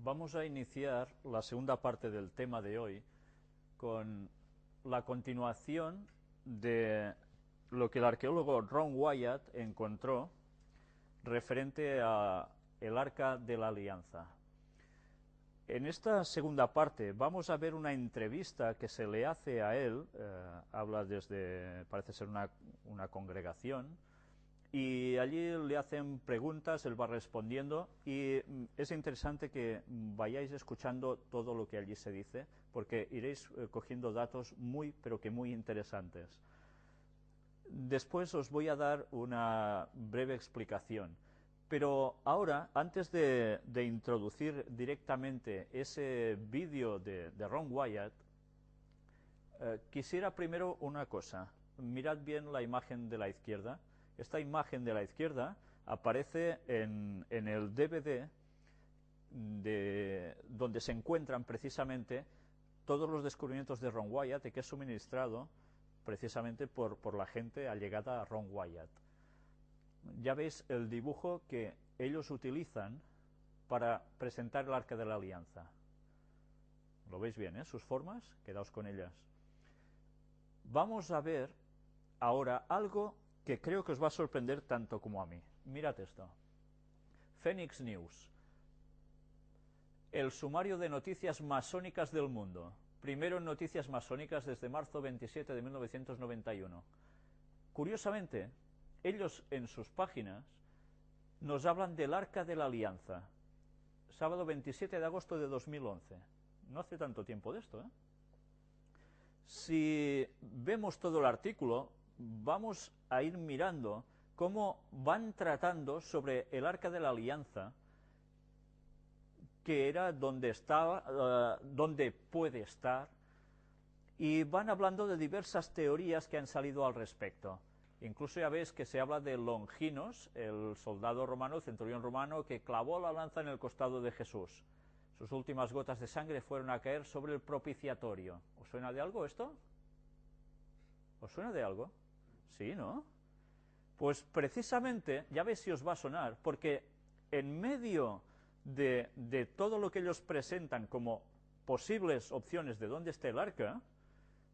Vamos a iniciar la segunda parte del tema de hoy con la continuación de lo que el arqueólogo Ron Wyatt encontró referente a el Arca de la Alianza. En esta segunda parte vamos a ver una entrevista que se le hace a él, habla desde, parece ser una congregación, y allí le hacen preguntas, él va respondiendo, y es interesante que vayáis escuchando todo lo que allí se dice, porque iréis cogiendo datos muy, pero que muy interesantes. Después os voy a dar una breve explicación, pero ahora, antes de introducir directamente ese vídeo de Ron Wyatt, quisiera primero una cosa. Mirad bien la imagen de la izquierda. Esta imagen de la izquierda aparece en el DVD donde se encuentran precisamente todos los descubrimientos de Ron Wyatt y que es suministrado precisamente por la gente allegada a Ron Wyatt. Ya veis el dibujo que ellos utilizan para presentar el Arca de la Alianza. ¿Lo veis bien, sus formas? Quedaos con ellas. Vamos a ver ahora algo que creo que os va a sorprender tanto como a mí. Mirad esto. Phoenix News. El sumario de noticias masónicas del mundo. Primero en noticias masónicas desde marzo 27 de 1991. Curiosamente, ellos en sus páginas nos hablan del Arca de la Alianza. Sábado 27 de agosto de 2011. No hace tanto tiempo de esto, Si vemos todo el artículo, vamos a ir mirando cómo van tratando sobre el Arca de la Alianza, que era donde estaba, donde puede estar, y van hablando de diversas teorías que han salido al respecto. Incluso ya ves que se habla de Longinos, el soldado romano, el centurión romano, que clavó la lanza en el costado de Jesús. Sus últimas gotas de sangre fueron a caer sobre el propiciatorio. ¿Os suena de algo esto? ¿Os suena de algo? Sí, ¿no? Pues precisamente, ya veis si os va a sonar, porque en medio de todo lo que ellos presentan como posibles opciones de dónde está el arca,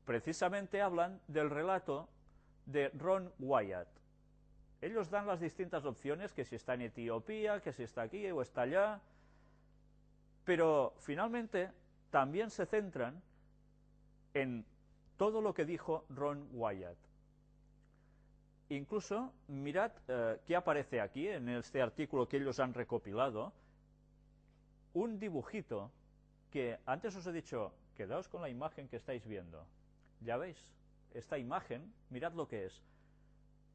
precisamente hablan del relato de Ron Wyatt. Ellos dan las distintas opciones, que si está en Etiopía, que si está aquí o está allá, pero finalmente también se centran en todo lo que dijo Ron Wyatt. Incluso, mirad qué aparece aquí, en este artículo que ellos han recopilado, un dibujito que antes os he dicho, quedaos con la imagen que estáis viendo. Ya veis, esta imagen, mirad lo que es.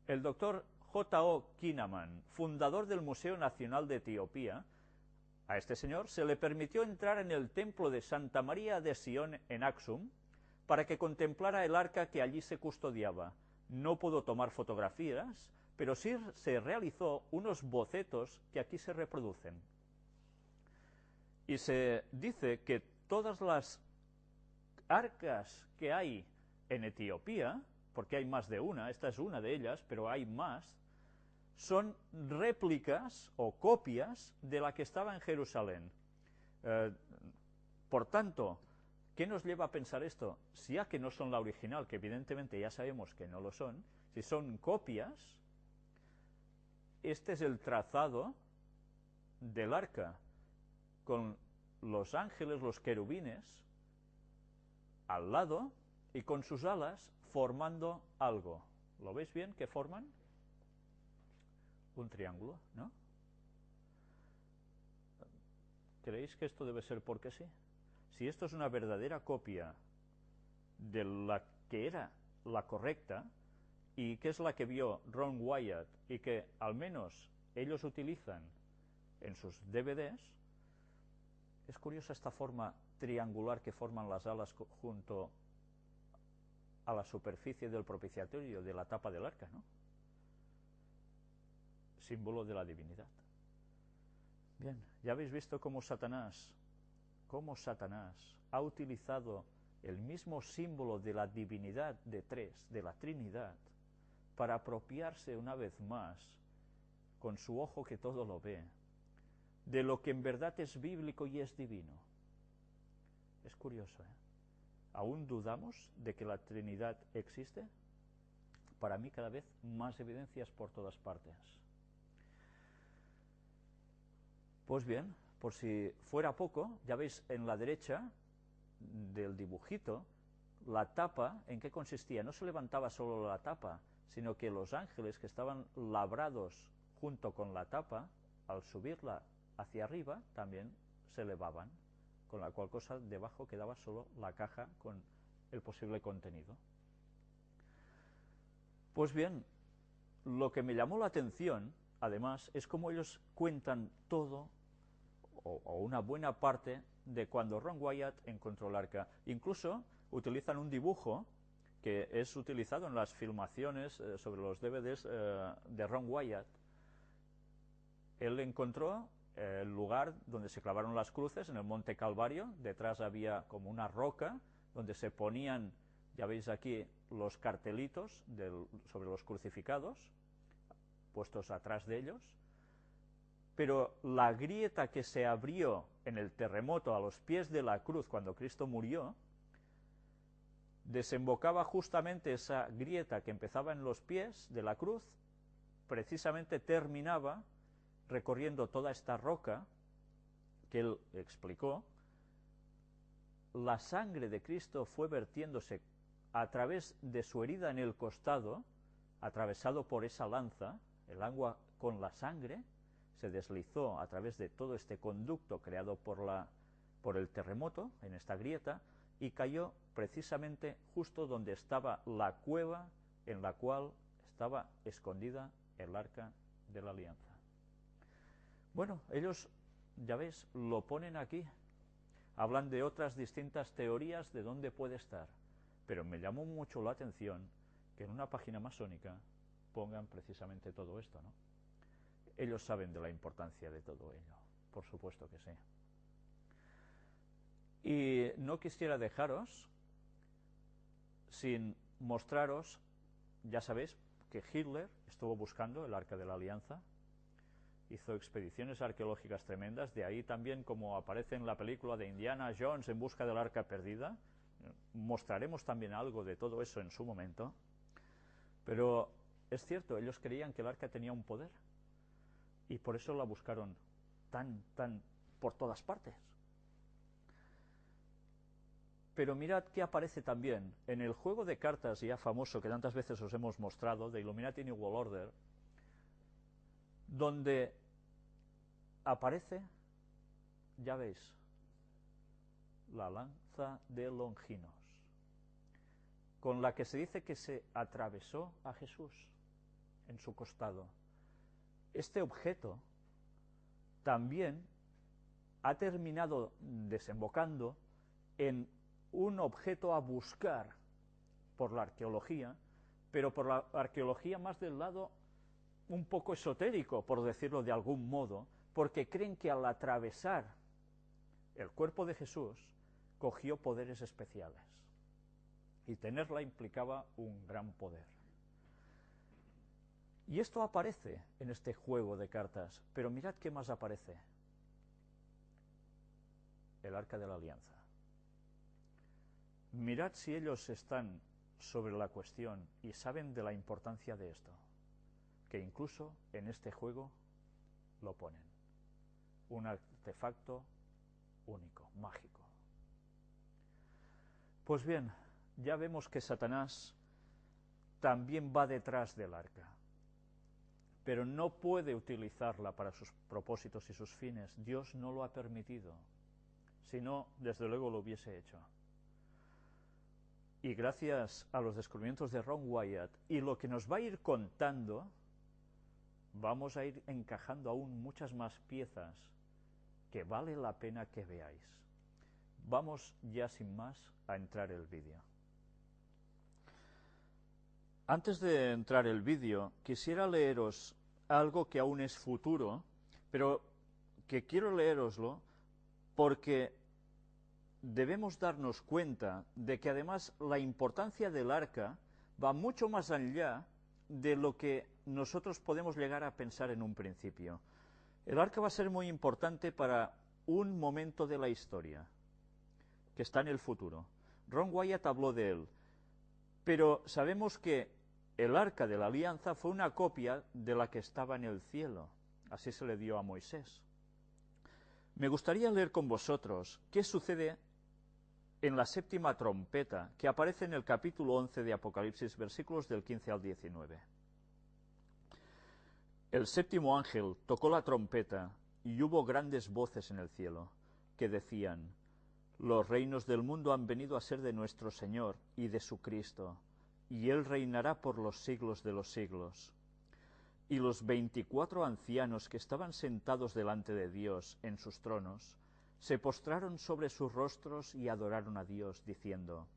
El doctor J.O. Kinnaman, fundador del Museo Nacional de Etiopía, a este señor se le permitió entrar en el templo de Santa María de Sion en Aksum para que contemplara el arca que allí se custodiaba. No pudo tomar fotografías, pero sí se realizó unos bocetos que aquí se reproducen. Y se dice que todas las arcas que hay en Etiopía, porque hay más de una, esta es una de ellas, pero hay más, son réplicas o copias de la que estaba en Jerusalén. Por tanto, ¿qué nos lleva a pensar esto? Si ya que no son la original, que evidentemente ya sabemos que no lo son, si son copias, este es el trazado del arca, con los ángeles, los querubines, al lado, y con sus alas formando algo. ¿Lo veis bien que forman? Un triángulo, ¿no? ¿Creéis que esto debe ser porque sí? Si esto es una verdadera copia de la que era la correcta, y que es la que vio Ron Wyatt, y que al menos ellos utilizan en sus DVDs, es curiosa esta forma triangular que forman las alas junto a la superficie del propiciatorio, de la tapa del arca, ¿no? Símbolo de la divinidad. Bien, ya habéis visto cómo Satanás ha utilizado el mismo símbolo de la divinidad de tres, de la Trinidad, para apropiarse una vez más, con su ojo que todo lo ve, de lo que en verdad es bíblico y es divino. Es curioso, ¿eh? ¿Aún dudamos de que la Trinidad existe? Para mí cada vez más evidencias por todas partes. Pues bien, por si fuera poco, ya veis en la derecha del dibujito, la tapa, ¿en qué consistía? No se levantaba solo la tapa, sino que los ángeles que estaban labrados junto con la tapa, al subirla hacia arriba, también se elevaban, con la cual cosa debajo quedaba solo la caja con el posible contenido. Pues bien, lo que me llamó la atención, además, es cómo ellos cuentan todo, o una buena parte, de cuando Ron Wyatt encontró el arca. Incluso utilizan un dibujo que es utilizado en las filmaciones sobre los DVDs de Ron Wyatt. Él encontró el lugar donde se clavaron las cruces, en el Monte Calvario. Detrás había como una roca donde se ponían, ya veis aquí, los cartelitos sobre los crucificados, puestos atrás de ellos. Pero la grieta que se abrió en el terremoto a los pies de la cruz cuando Cristo murió, desembocaba justamente esa grieta que empezaba en los pies de la cruz, precisamente terminaba recorriendo toda esta roca que él explicó. La sangre de Cristo fue vertiéndose a través de su herida en el costado, atravesado por esa lanza. El agua con la sangre se deslizó a través de todo este conducto creado por el terremoto en esta grieta y cayó precisamente justo donde estaba la cueva en la cual estaba escondida el arca de la alianza. Bueno, ellos, ya ves, lo ponen aquí. Hablan de otras distintas teorías de dónde puede estar, pero me llamó mucho la atención que en una página masónica pongan precisamente todo esto, ¿no? Ellos saben de la importancia de todo ello, por supuesto que sí. Y no quisiera dejaros sin mostraros, ya sabéis, que Hitler estuvo buscando el Arca de la Alianza, hizo expediciones arqueológicas tremendas, de ahí también como aparece en la película de Indiana Jones en busca del Arca Perdida. Mostraremos también algo de todo eso en su momento, pero es cierto, ellos creían que el Arca tenía un poder, y por eso la buscaron tan por todas partes. Pero mirad que aparece también en el juego de cartas ya famoso que tantas veces os hemos mostrado, de Illuminati New World Order, donde aparece, ya veis, la lanza de Longinos, con la que se dice que se atravesó a Jesús en su costado. Este objeto también ha terminado desembocando en un objeto a buscar por la arqueología, pero por la arqueología más del lado un poco esotérico, por decirlo de algún modo, porque creen que al atravesar el cuerpo de Jesús cogió poderes especiales, y tenerla implicaba un gran poder. Y esto aparece en este juego de cartas, pero mirad qué más aparece. El Arca de la Alianza. Mirad si ellos están sobre la cuestión y saben de la importancia de esto, que incluso en este juego lo ponen. Un artefacto único, mágico. Pues bien, ya vemos que Satanás también va detrás del arca, pero no puede utilizarla para sus propósitos y sus fines. Dios no lo ha permitido, si no, desde luego lo hubiese hecho. Y gracias a los descubrimientos de Ron Wyatt y lo que nos va a ir contando, vamos a ir encajando aún muchas más piezas que vale la pena que veáis. Vamos ya sin más a entrar el vídeo. Antes de entrar el vídeo, quisiera leeros algo que aún es futuro, pero que quiero leeroslo porque debemos darnos cuenta de que además la importancia del arca va mucho más allá de lo que nosotros podemos llegar a pensar en un principio. El arca va a ser muy importante para un momento de la historia, que está en el futuro. Ron Wyatt habló de él, pero sabemos que el arca de la alianza fue una copia de la que estaba en el cielo. Así se le dio a Moisés. Me gustaría leer con vosotros qué sucede en la séptima trompeta, que aparece en el capítulo 11 de Apocalipsis, versículos del 15 al 19. El séptimo ángel tocó la trompeta, y hubo grandes voces en el cielo, que decían: los reinos del mundo han venido a ser de nuestro Señor y de su Cristo, y Él reinará por los siglos de los siglos. Y los 24 ancianos que estaban sentados delante de Dios en sus tronos, se postraron sobre sus rostros y adoraron a Dios, diciendo: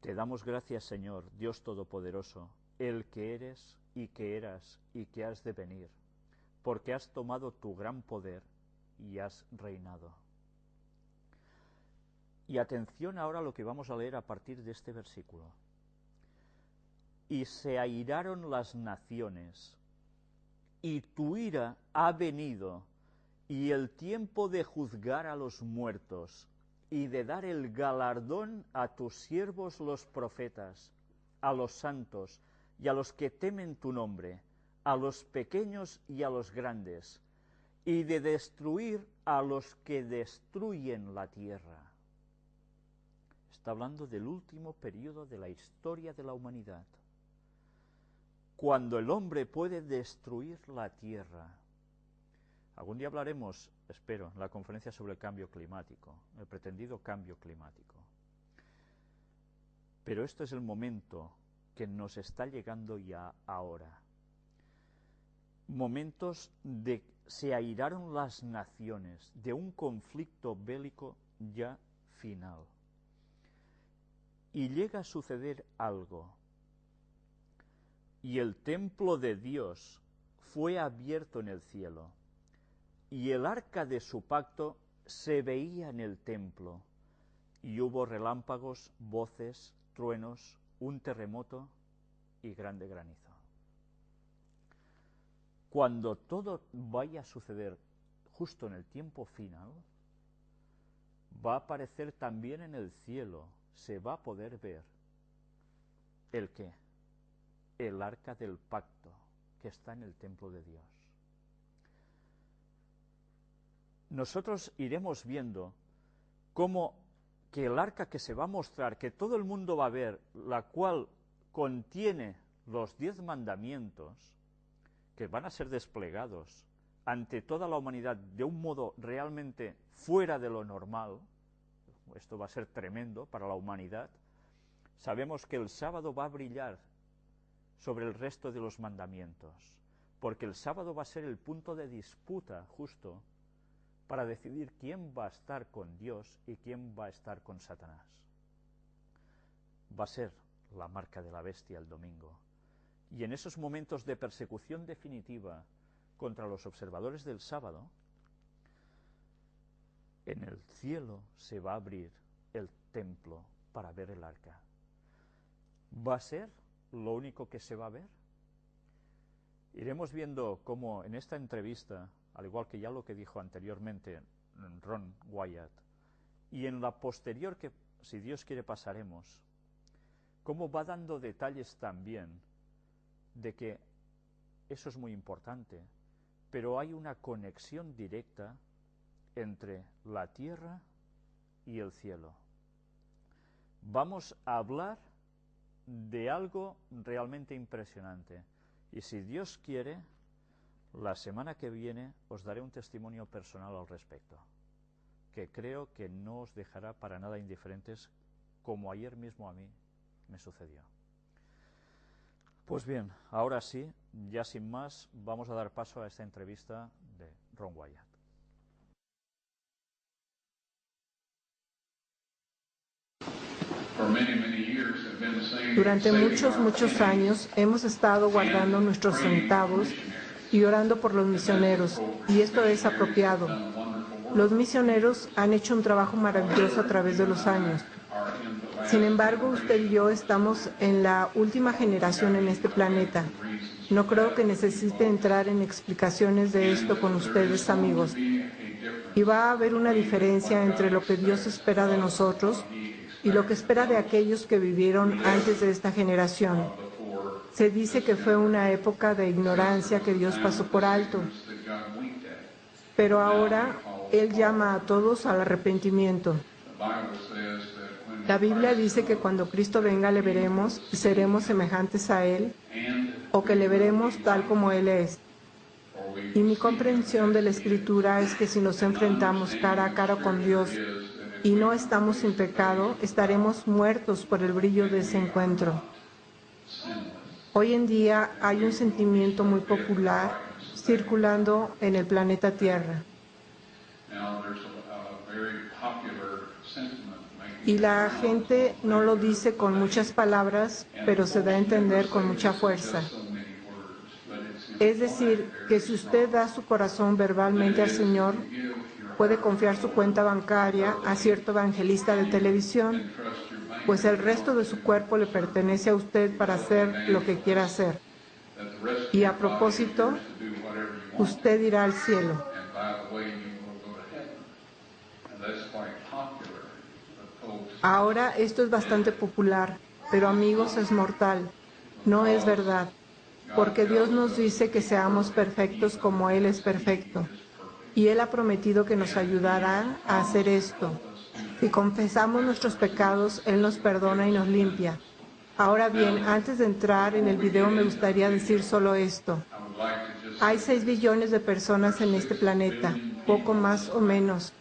te damos gracias, Señor, Dios Todopoderoso, el que eres y que eras y que has de venir, porque has tomado tu gran poder y has reinado. Y atención ahora a lo que vamos a leer a partir de este versículo. Y se airaron las naciones, y tu ira ha venido, y el tiempo de juzgar a los muertos, y de dar el galardón a tus siervos los profetas, a los santos, y a los que temen tu nombre, a los pequeños y a los grandes, y de destruir a los que destruyen la tierra. Está hablando del último periodo de la historia de la humanidad, cuando el hombre puede destruir la tierra. Algún día hablaremos, espero, en la conferencia sobre el cambio climático, el pretendido cambio climático. Pero este es el momento que nos está llegando ya ahora. Momentos de se airaron las naciones, de un conflicto bélico ya final. Y llega a suceder algo. Y el templo de Dios fue abierto en el cielo, y el arca de su pacto se veía en el templo, y hubo relámpagos, voces, truenos, un terremoto y grande granizo. Cuando todo vaya a suceder justo en el tiempo final, va a aparecer también en el cielo, se va a poder ver ¿el qué? El arca del pacto que está en el templo de Dios. Nosotros iremos viendo cómo que el arca que se va a mostrar, que todo el mundo va a ver, la cual contiene los 10 mandamientos, que van a ser desplegados ante toda la humanidad de un modo realmente fuera de lo normal. Esto va a ser tremendo para la humanidad. Sabemos que el sábado va a brillar sobre el resto de los mandamientos, porque el sábado va a ser el punto de disputa justo para decidir quién va a estar con Dios y quién va a estar con Satanás. Va a ser la marca de la bestia el domingo. Y en esos momentos de persecución definitiva contra los observadores del sábado, en el cielo se va a abrir el templo para ver el arca. ¿Va a ser lo único que se va a ver? Iremos viendo cómo en esta entrevista, al igual que ya lo que dijo anteriormente Ron Wyatt, y en la posterior que, si Dios quiere, pasaremos, cómo va dando detalles también de que eso es muy importante, pero hay una conexión directa entre la tierra y el cielo. Vamos a hablar de algo realmente impresionante, y si Dios quiere, la semana que viene os daré un testimonio personal al respecto, que creo que no os dejará para nada indiferentes, como ayer mismo a mí me sucedió. Pues bien, ahora sí, ya sin más, vamos a dar paso a esta entrevista de Ron Wyatt. Durante muchos años hemos estado guardando nuestros centavos y orando por los misioneros, y esto es apropiado. Los misioneros han hecho un trabajo maravilloso a través de los años. Sin embargo, usted y yo estamos en la última generación en este planeta, No creo que necesite entrar en explicaciones de esto con ustedes, amigos. Y va a haber una diferencia entre lo que Dios espera de nosotros y lo que espera de aquellos que vivieron antes de esta generación. Se dice que fue una época de ignorancia que Dios pasó por alto. Pero ahora Él llama a todos al arrepentimiento. La Biblia dice que cuando Cristo venga le veremos y seremos semejantes a Él, o que le veremos tal como Él es. Y mi comprensión de la Escritura es que si nos enfrentamos cara a cara con Dios y no estamos sin pecado, estaremos muertos por el brillo de ese encuentro. Hoy en día hay un sentimiento muy popular circulando en el planeta Tierra. Y la gente no lo dice con muchas palabras, pero se da a entender con mucha fuerza. Es decir, que si usted da su corazón verbalmente al Señor, puede confiar su cuenta bancaria a cierto evangelista de televisión, pues el resto de su cuerpo le pertenece a usted para hacer lo que quiera hacer. Y a propósito, usted irá al cielo. Ahora esto es bastante popular, pero amigos, es mortal. No es verdad, porque Dios nos dice que seamos perfectos como Él es perfecto. Y Él ha prometido que nos ayudará a hacer esto. Si confesamos nuestros pecados, Él nos perdona y nos limpia. Ahora bien, antes de entrar en el video me gustaría decir solo esto. Hay 6 billones de personas en este planeta, poco más o menos.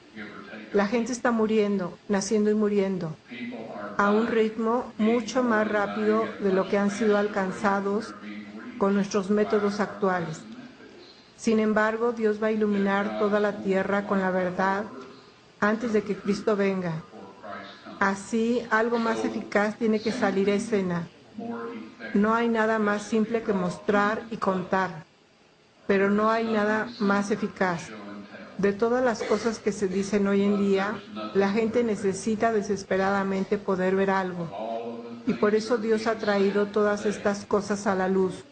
La gente está muriendo, naciendo y muriendo, a un ritmo mucho más rápido de lo que han sido alcanzados con nuestros métodos actuales. Sin embargo, Dios va a iluminar toda la tierra con la verdad antes de que Cristo venga. Así, algo más eficaz tiene que salir a escena. No hay nada más simple que mostrar y contar, pero no hay nada más eficaz. De todas las cosas que se dicen hoy en día, la gente necesita desesperadamente poder ver algo. Y por eso Dios ha traído todas estas cosas a la luz.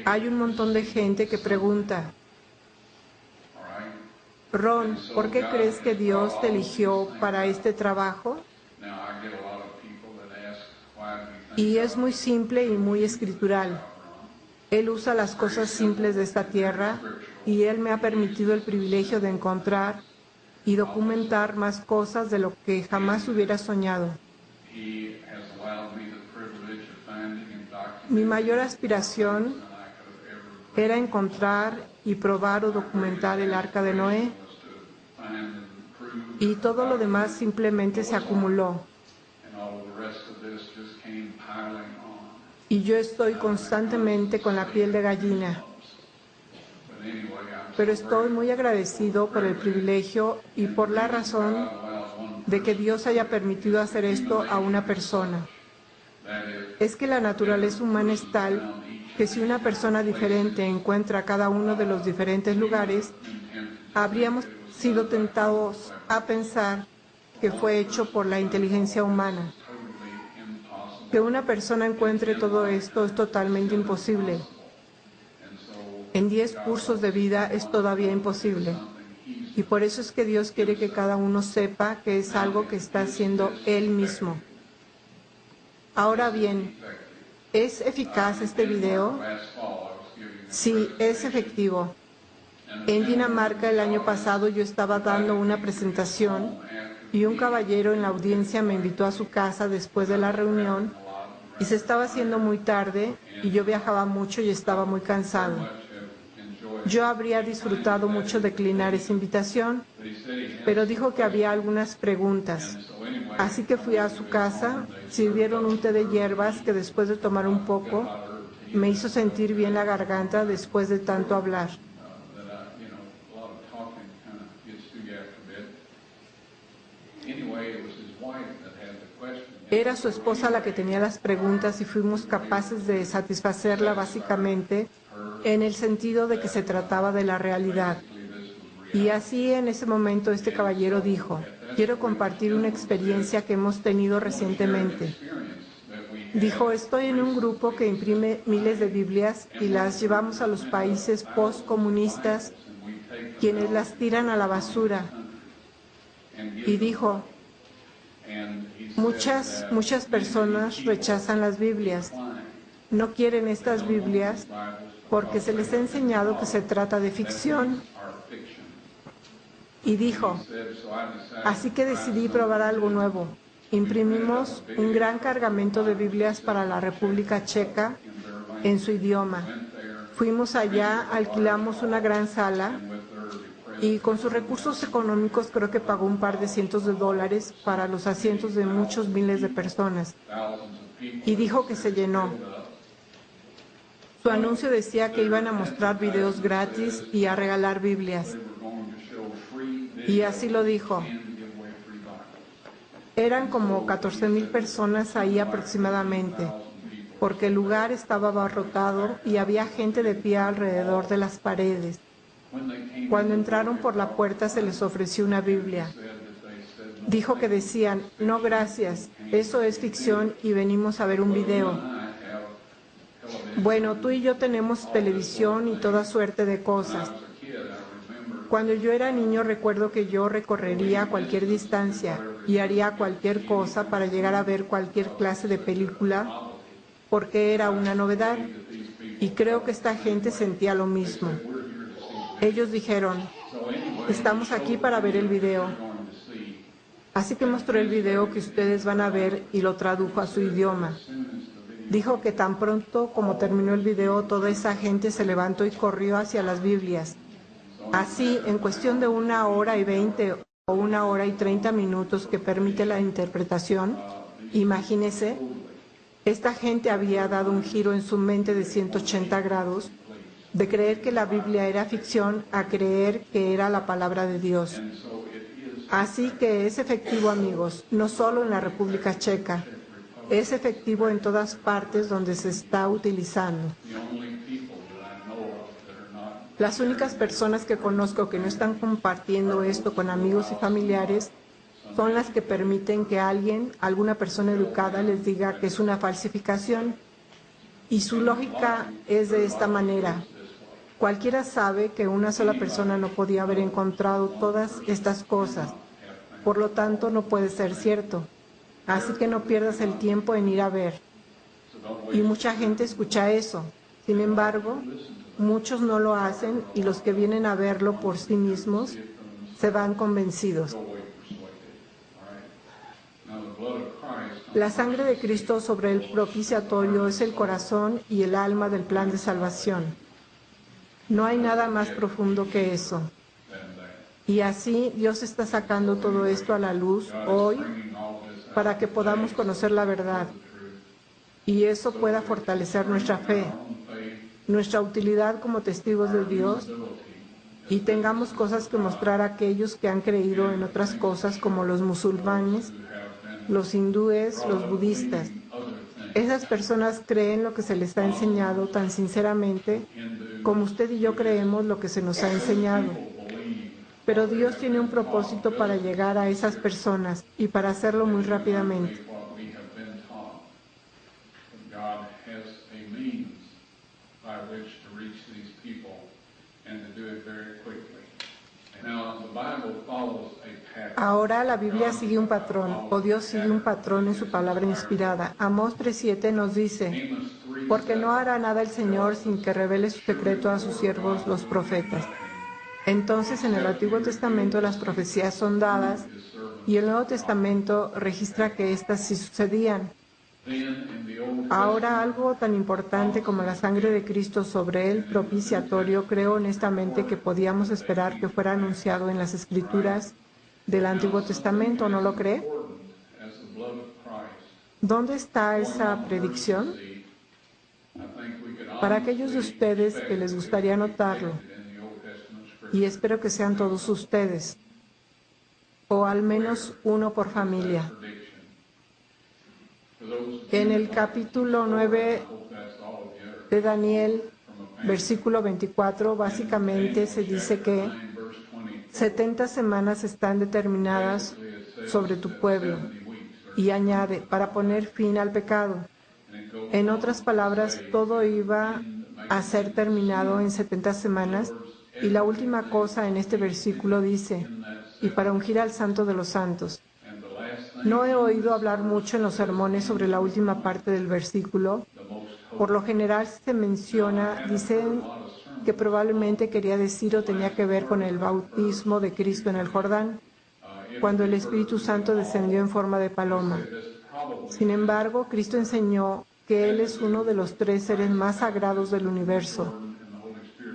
Hay un montón de gente que pregunta, Ron, ¿por qué crees que Dios te eligió para este trabajo? Y es muy simple y muy escritural. Él usa las cosas simples de esta tierra y Él me ha permitido el privilegio de encontrar y documentar más cosas de lo que jamás hubiera soñado. Mi mayor aspiración era encontrar y probar o documentar el arca de Noé, y todo lo demás simplemente se acumuló. Y yo estoy constantemente con la piel de gallina. Pero estoy muy agradecido por el privilegio y por la razón de que Dios haya permitido hacer esto a una persona. Es que la naturaleza humana es tal que si una persona diferente encuentra cada uno de los diferentes lugares, habríamos sido tentados a pensar que fue hecho por la inteligencia humana. Que una persona encuentre todo esto es totalmente imposible. En 10 cursos de vida es todavía imposible. Y por eso es que Dios quiere que cada uno sepa que es algo que está haciendo Él mismo. Ahora bien, ¿es eficaz este video? Sí, es efectivo. En Dinamarca el año pasado yo estaba dando una presentación y un caballero en la audiencia me invitó a su casa después de la reunión y se estaba haciendo muy tarde y yo viajaba mucho y estaba muy cansado. Yo habría disfrutado mucho declinar esa invitación, pero dijo que había algunas preguntas. Así que fui a su casa, sirvieron un té de hierbas que después de tomar un poco, me hizo sentir bien la garganta después de tanto hablar. Era su esposa la que tenía las preguntas y fuimos capaces de satisfacerla básicamente en el sentido de que se trataba de la realidad. Y así en ese momento este caballero dijo, quiero compartir una experiencia que hemos tenido recientemente. Dijo, estoy en un grupo que imprime miles de Biblias y las llevamos a los países postcomunistas, quienes las tiran a la basura. Y dijo, muchas personas rechazan las Biblias. No quieren estas Biblias porque se les ha enseñado que se trata de ficción. Y dijo, así que decidí probar algo nuevo. Imprimimos un gran cargamento de Biblias para la República Checa en su idioma. Fuimos allá, alquilamos una gran sala y con sus recursos económicos creo que pagó un par de cientos de dólares para los asientos de muchos miles de personas. Y dijo que se llenó. Su anuncio decía que iban a mostrar videos gratis y a regalar Biblias. Y así lo dijo. Eran como 14,000 personas ahí aproximadamente, porque el lugar estaba abarrotado y había gente de pie alrededor de las paredes. Cuando entraron por la puerta se les ofreció una Biblia. Dijo que decían, no gracias, eso es ficción y venimos a ver un video. Bueno, tú y yo tenemos televisión y toda suerte de cosas. Cuando yo era niño recuerdo que yo recorrería cualquier distancia y haría cualquier cosa para llegar a ver cualquier clase de película porque era una novedad. Y creo que esta gente sentía lo mismo. Ellos dijeron, estamos aquí para ver el video. Así que mostró el video que ustedes van a ver y lo tradujo a su idioma. Dijo que tan pronto como terminó el video, toda esa gente se levantó y corrió hacia las Biblias. Así, en cuestión de 1:20 o 1:30 minutos que permite la interpretación, imagínese, esta gente había dado un giro en su mente de 180 grados, de creer que la Biblia era ficción a creer que era la palabra de Dios. Así que es efectivo, amigos, no solo en la República Checa, es efectivo en todas partes donde se está utilizando. Las únicas personas que conozco que no están compartiendo esto con amigos y familiares son las que permiten que alguna persona educada les diga que es una falsificación. Y su lógica es de esta manera. Cualquiera sabe que una sola persona no podía haber encontrado todas estas cosas. Por lo tanto, no puede ser cierto. Así que no pierdas el tiempo en ir a ver. Y mucha gente escucha eso. Sin embargo, muchos no lo hacen y los que vienen a verlo por sí mismos se van convencidos. La sangre de Cristo sobre el propiciatorio es el corazón y el alma del plan de salvación. No hay nada más profundo que eso. Y así Dios está sacando todo esto a la luz hoy para que podamos conocer la verdad. Y eso pueda fortalecer nuestra fe, nuestra utilidad como testigos de Dios, y tengamos cosas que mostrar a aquellos que han creído en otras cosas como los musulmanes, los hindúes, los budistas. Esas personas creen lo que se les ha enseñado tan sinceramente como usted y yo creemos lo que se nos ha enseñado. Pero Dios tiene un propósito para llegar a esas personas y para hacerlo muy rápidamente. Ahora la Biblia sigue un patrón, o Dios sigue un patrón en su palabra inspirada. Amós 3:7 nos dice, porque no hará nada el Señor sin que revele su secreto a sus siervos los profetas. Entonces en el Antiguo Testamento las profecías son dadas y el Nuevo Testamento registra que éstas sí sucedían. Ahora algo tan importante como la sangre de Cristo sobre el propiciatorio, creo honestamente que podíamos esperar que fuera anunciado en las Escrituras del Antiguo Testamento, ¿no lo cree? ¿Dónde está esa predicción? Para aquellos de ustedes que les gustaría notarlo, y espero que sean todos ustedes, o al menos uno por familia. En el capítulo 9 de Daniel, versículo 24, básicamente se dice que 70 semanas están determinadas sobre tu pueblo. Y añade, para poner fin al pecado. En otras palabras, todo iba a ser terminado en 70 semanas, y la última cosa en este versículo dice, y para ungir al Santo de los Santos. No he oído hablar mucho en los sermones sobre la última parte del versículo. Por lo general se menciona, dicen que probablemente quería decir o tenía que ver con el bautismo de Cristo en el Jordán, cuando el Espíritu Santo descendió en forma de paloma. Sin embargo, Cristo enseñó que Él es uno de los tres seres más sagrados del universo.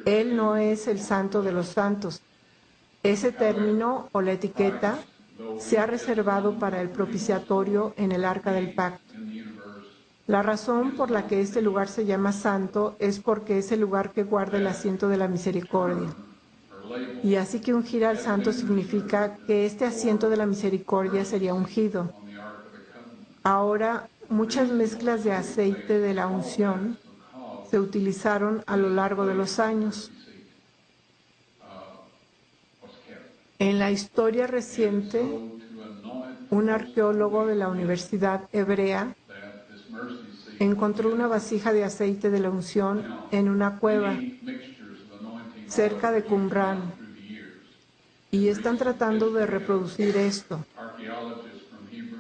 Él no es el Santo de los Santos. Ese término o la etiqueta se ha reservado para el propiciatorio en el Arca del Pacto. La razón por la que este lugar se llama santo es porque es el lugar que guarda el asiento de la misericordia. Y así que ungir al santo significa que este asiento de la misericordia sería ungido. Ahora, muchas mezclas de aceite de la unción se utilizaron a lo largo de los años. En la historia reciente, un arqueólogo de la Universidad Hebrea encontró una vasija de aceite de la unción en una cueva cerca de Qumran y están tratando de reproducir esto,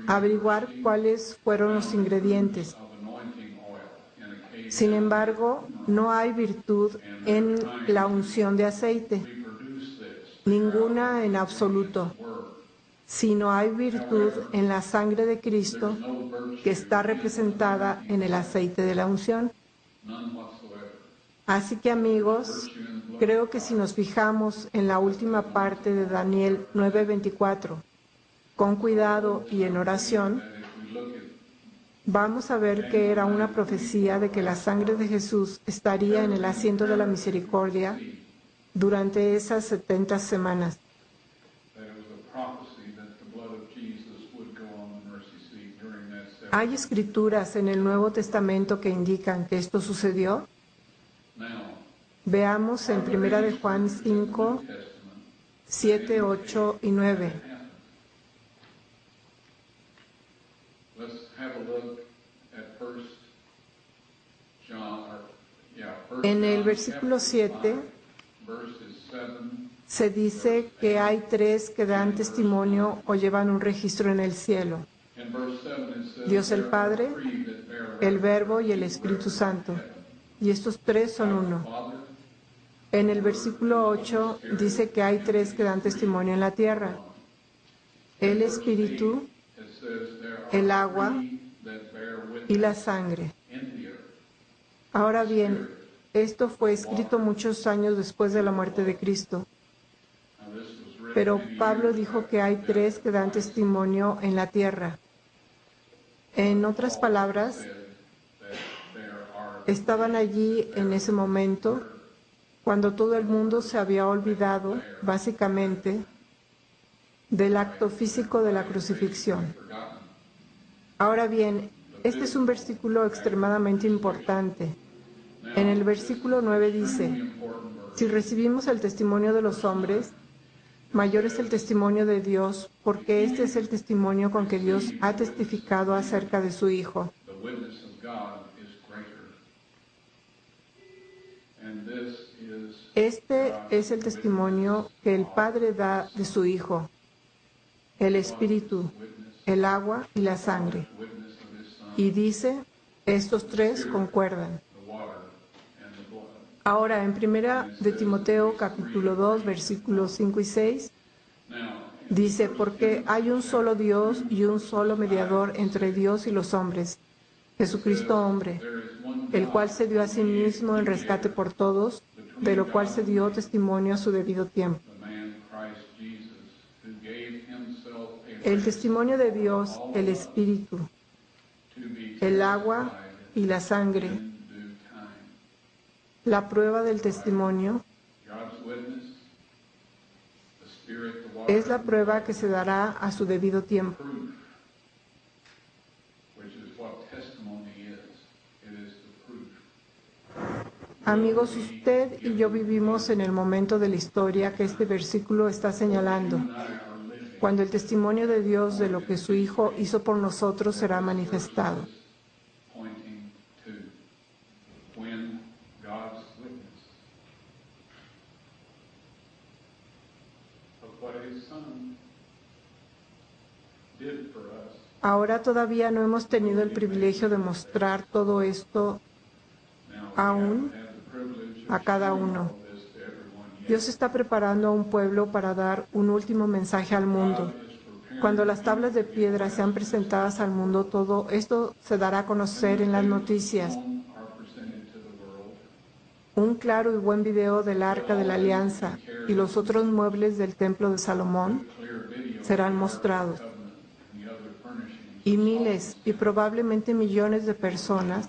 averiguar cuáles fueron los ingredientes. Sin embargo, no hay virtud en la unción de aceite, ninguna en absoluto, sino hay virtud en la sangre de Cristo que está representada en el aceite de la unción. Así que, amigos, creo que si nos fijamos en la última parte de Daniel 9:24, con cuidado y en oración, vamos a ver que era una profecía de que la sangre de Jesús estaría en el asiento de la misericordia durante esas 70 semanas. ¿Hay escrituras en el Nuevo Testamento que indican que esto sucedió? Veamos en 1 de Juan 5, 7, 8 y 9. En el versículo 7 se dice que hay tres que dan testimonio o llevan un registro en el cielo: Dios el Padre, el Verbo y el Espíritu Santo. Y estos tres son uno. En el versículo 8 dice que hay tres que dan testimonio en la tierra: el Espíritu, el agua y la sangre. Ahora bien, esto fue escrito muchos años después de la muerte de Cristo. Pero Pablo dijo que hay tres que dan testimonio en la tierra. En otras palabras, estaban allí en ese momento cuando todo el mundo se había olvidado, básicamente, del acto físico de la crucifixión. Ahora bien, este es un versículo extremadamente importante. En el versículo 9 dice: si recibimos el testimonio de los hombres, mayor es el testimonio de Dios, porque este es el testimonio con que Dios ha testificado acerca de su Hijo. Este es el testimonio que el Padre da de su Hijo, el Espíritu, el agua y la sangre. Y dice, estos tres concuerdan. Ahora, en 1 de Timoteo, capítulo 2, versículos 5 y 6, dice, porque hay un solo Dios y un solo mediador entre Dios y los hombres, Jesucristo hombre, el cual se dio a sí mismo en rescate por todos, de lo cual se dio testimonio a su debido tiempo. El testimonio de Dios, el Espíritu, el agua y la sangre. La prueba del testimonio es la prueba que se dará a su debido tiempo. Amigos, usted y yo vivimos en el momento de la historia que este versículo está señalando. cuando el testimonio de Dios de lo que su Hijo hizo por nosotros será manifestado. Pointing to when God's witness of what His Son did for us. Ahora todavía no hemos tenido el privilegio de mostrar todo esto Now, aún we have the privilege a of cada showing uno. all this to everyone yet. Dios está preparando a un pueblo para dar un último mensaje al mundo. God is preparing Cuando las tablas de piedra sean presentadas al mundo, todo esto se dará a conocer en las noticias. Some are presented to the world. Un claro y buen video del Arca de la Alianza y los otros muebles del Templo de Salomón Clear video serán mostrados. covenant and the other furnishings. Y miles y probablemente millones de personas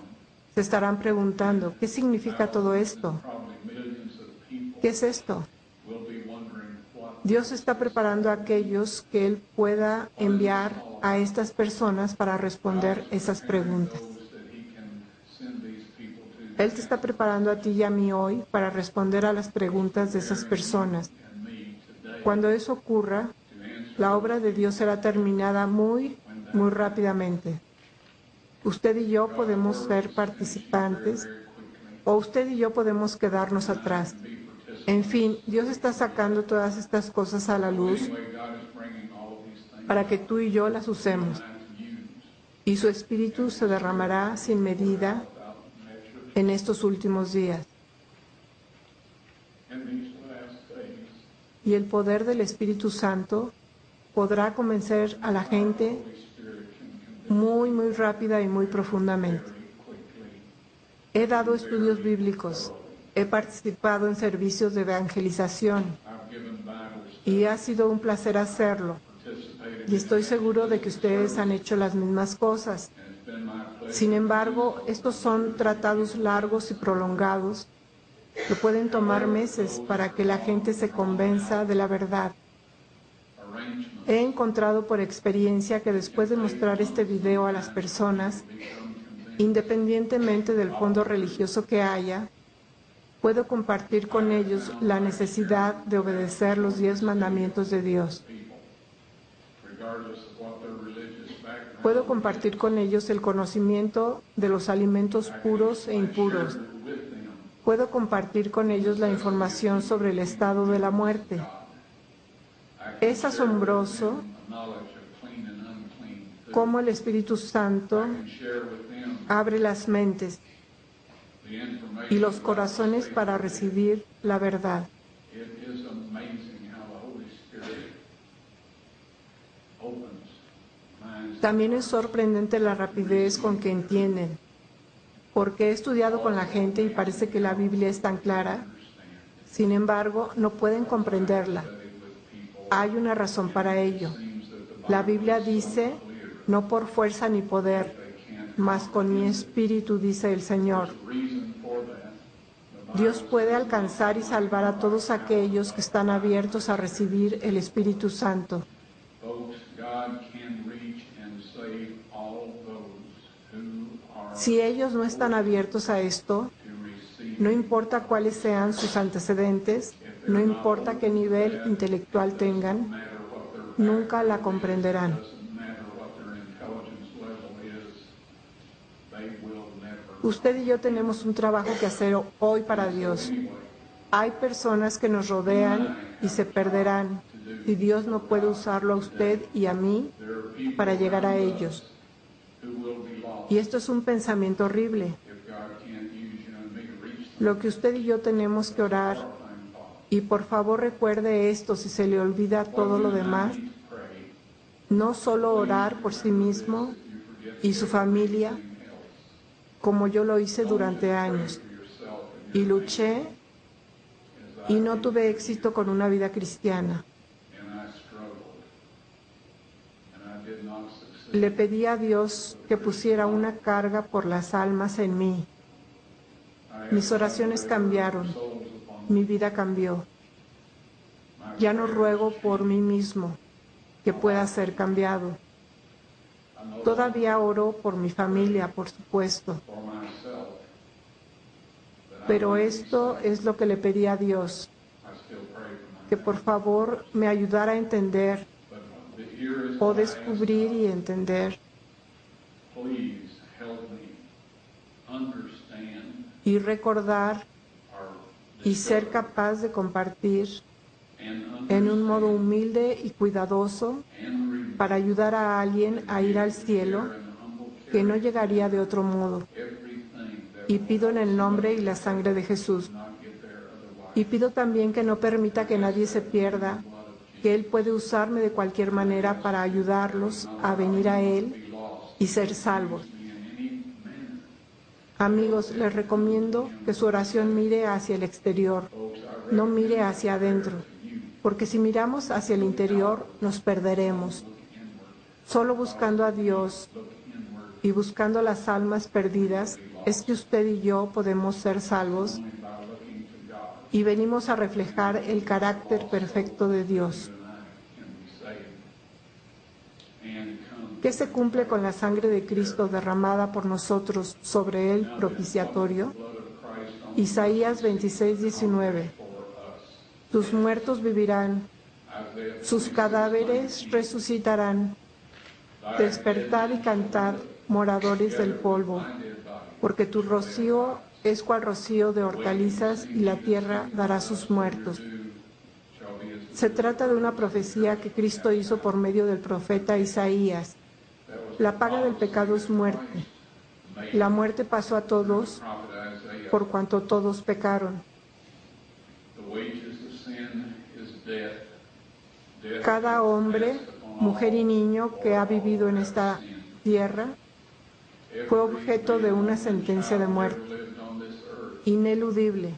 se estarán preguntando, ¿qué significa todo esto? Probably millions of people ¿Qué es esto? will be wondering what Dios está preparando a aquellos que Él pueda enviar a estas personas para responder esas preguntas. those that He can send these people to Él te está preparando a ti y a mí hoy para responder a las preguntas de esas personas. and me today Cuando eso ocurra, to answer la obra de Dios será terminada muy rápidamente. Usted y yo podemos ser participantes very quickly. o usted y yo podemos quedarnos atrás. En fin, Dios está sacando todas estas cosas a la luz Anyway, God is bringing all of these things para que tú y yo las usemos. to use Y su Espíritu se derramará sin medida without measure en estos últimos días. in these last days. Y el poder del Espíritu Santo podrá convencer a la gente Holy Spirit can convict muy rápida y muy profundamente. very quickly. He dado estudios bíblicos, he participado en servicios de evangelización I've given Bibles, y ha sido un placer hacerlo. participated Y estoy seguro de que ustedes han hecho las mismas cosas. and it's been my pleasure. Sin embargo, estos son tratados largos y prolongados que pueden tomar meses para que la gente se convenza de la verdad. Arrangement He encontrado por experiencia que después de mostrar este video a las personas, independientemente del fondo religioso que haya, puedo compartir con ellos la necesidad de obedecer los 10 mandamientos de Dios. regardless of what their religious background. Puedo compartir con ellos el conocimiento de los alimentos puros e impuros. With them, Puedo compartir con ellos la información sobre el estado de la muerte. Es asombroso a knowledge of clean and unclean food. cómo el Espíritu Santo And share with them abre las mentes the information. y los corazones para recibir la verdad. It is amazing how the Holy Spirit opens minds. También es sorprendente la rapidez con que entienden, porque he estudiado con la gente y parece que la Biblia es tan clara. Sin embargo, no pueden comprenderla. Hay una razón para ello. La Biblia dice, no por fuerza ni poder, mas con mi espíritu, dice el Señor. Reason for that. Dios puede alcanzar y salvar a todos aquellos que están abiertos a recibir el Espíritu Santo. Folks, God can reach and save all those who are Si ellos no están abiertos a esto, to receive. no importa cuáles sean sus antecedentes, no importa qué nivel intelectual tengan, Matter what their nunca la comprenderán. doesn't matter what their intelligence level is, they will never. Usted y yo tenemos un trabajo que hacer hoy para Dios. Hay personas que nos rodean y se perderán si Dios no puede usarlo a usted y a mí There are people para llegar a ellos. who will be lost Y esto es un pensamiento horrible. if God can't use you and me to reach them. Lo que usted y yo tenemos que orar, I'm following. y por favor recuerde esto si se le olvida todo lo demás, Pray. no solo orar por sí mismo y su familia, como yo lo hice durante años, y luché y no tuve éxito con una vida cristiana. And I struggled. And I did not succeed. Le pedí a Dios que pusiera una carga por las almas en mí. Mis oraciones cambiaron, mi vida cambió. Ya no ruego por mí mismo, que pueda ser cambiado. Todavía oro por mi familia, por supuesto. For myself, Pero esto es lo que le pedí a Dios, I still pray for que por favor me ayudara a entender hear his o cry, descubrir y entender please help me understand y recordar our y ser discovery capaz de compartir and en un modo understand humilde y cuidadoso and remember para ayudar a alguien a ir al cielo in humble que no care llegaría de otro modo. everything that Y will pido en help el nombre y somebody la sangre de Jesús. not get there otherwise. Y pido también que no permita que nadie se pierda, que Él puede usarme de cualquier manera para ayudarlos a venir a Él Be lost y ser salvos. in any manner. Amigos, les recomiendo que su oración mire hacia el exterior, Folks, no mire hacia adentro, porque si miramos hacia el interior nos perderemos. Solo buscando a Dios y buscando las almas perdidas es que usted y yo podemos ser salvos y venimos a reflejar el carácter perfecto de Dios, que se cumple con la sangre de Cristo derramada por nosotros sobre el propiciatorio. Isaías 26:19. Sus muertos vivirán, sus cadáveres resucitarán. Despertad y cantad, moradores del polvo, porque tu rocío es cual rocío de hortalizas y la tierra dará sus muertos. Se trata de una profecía que Cristo hizo por medio del profeta Isaías. La paga del pecado es muerte. La muerte pasó a todos por cuanto todos pecaron. Cada hombre, mujer y niño que ha vivido en esta tierra fue objeto de una sentencia de muerte ineludible.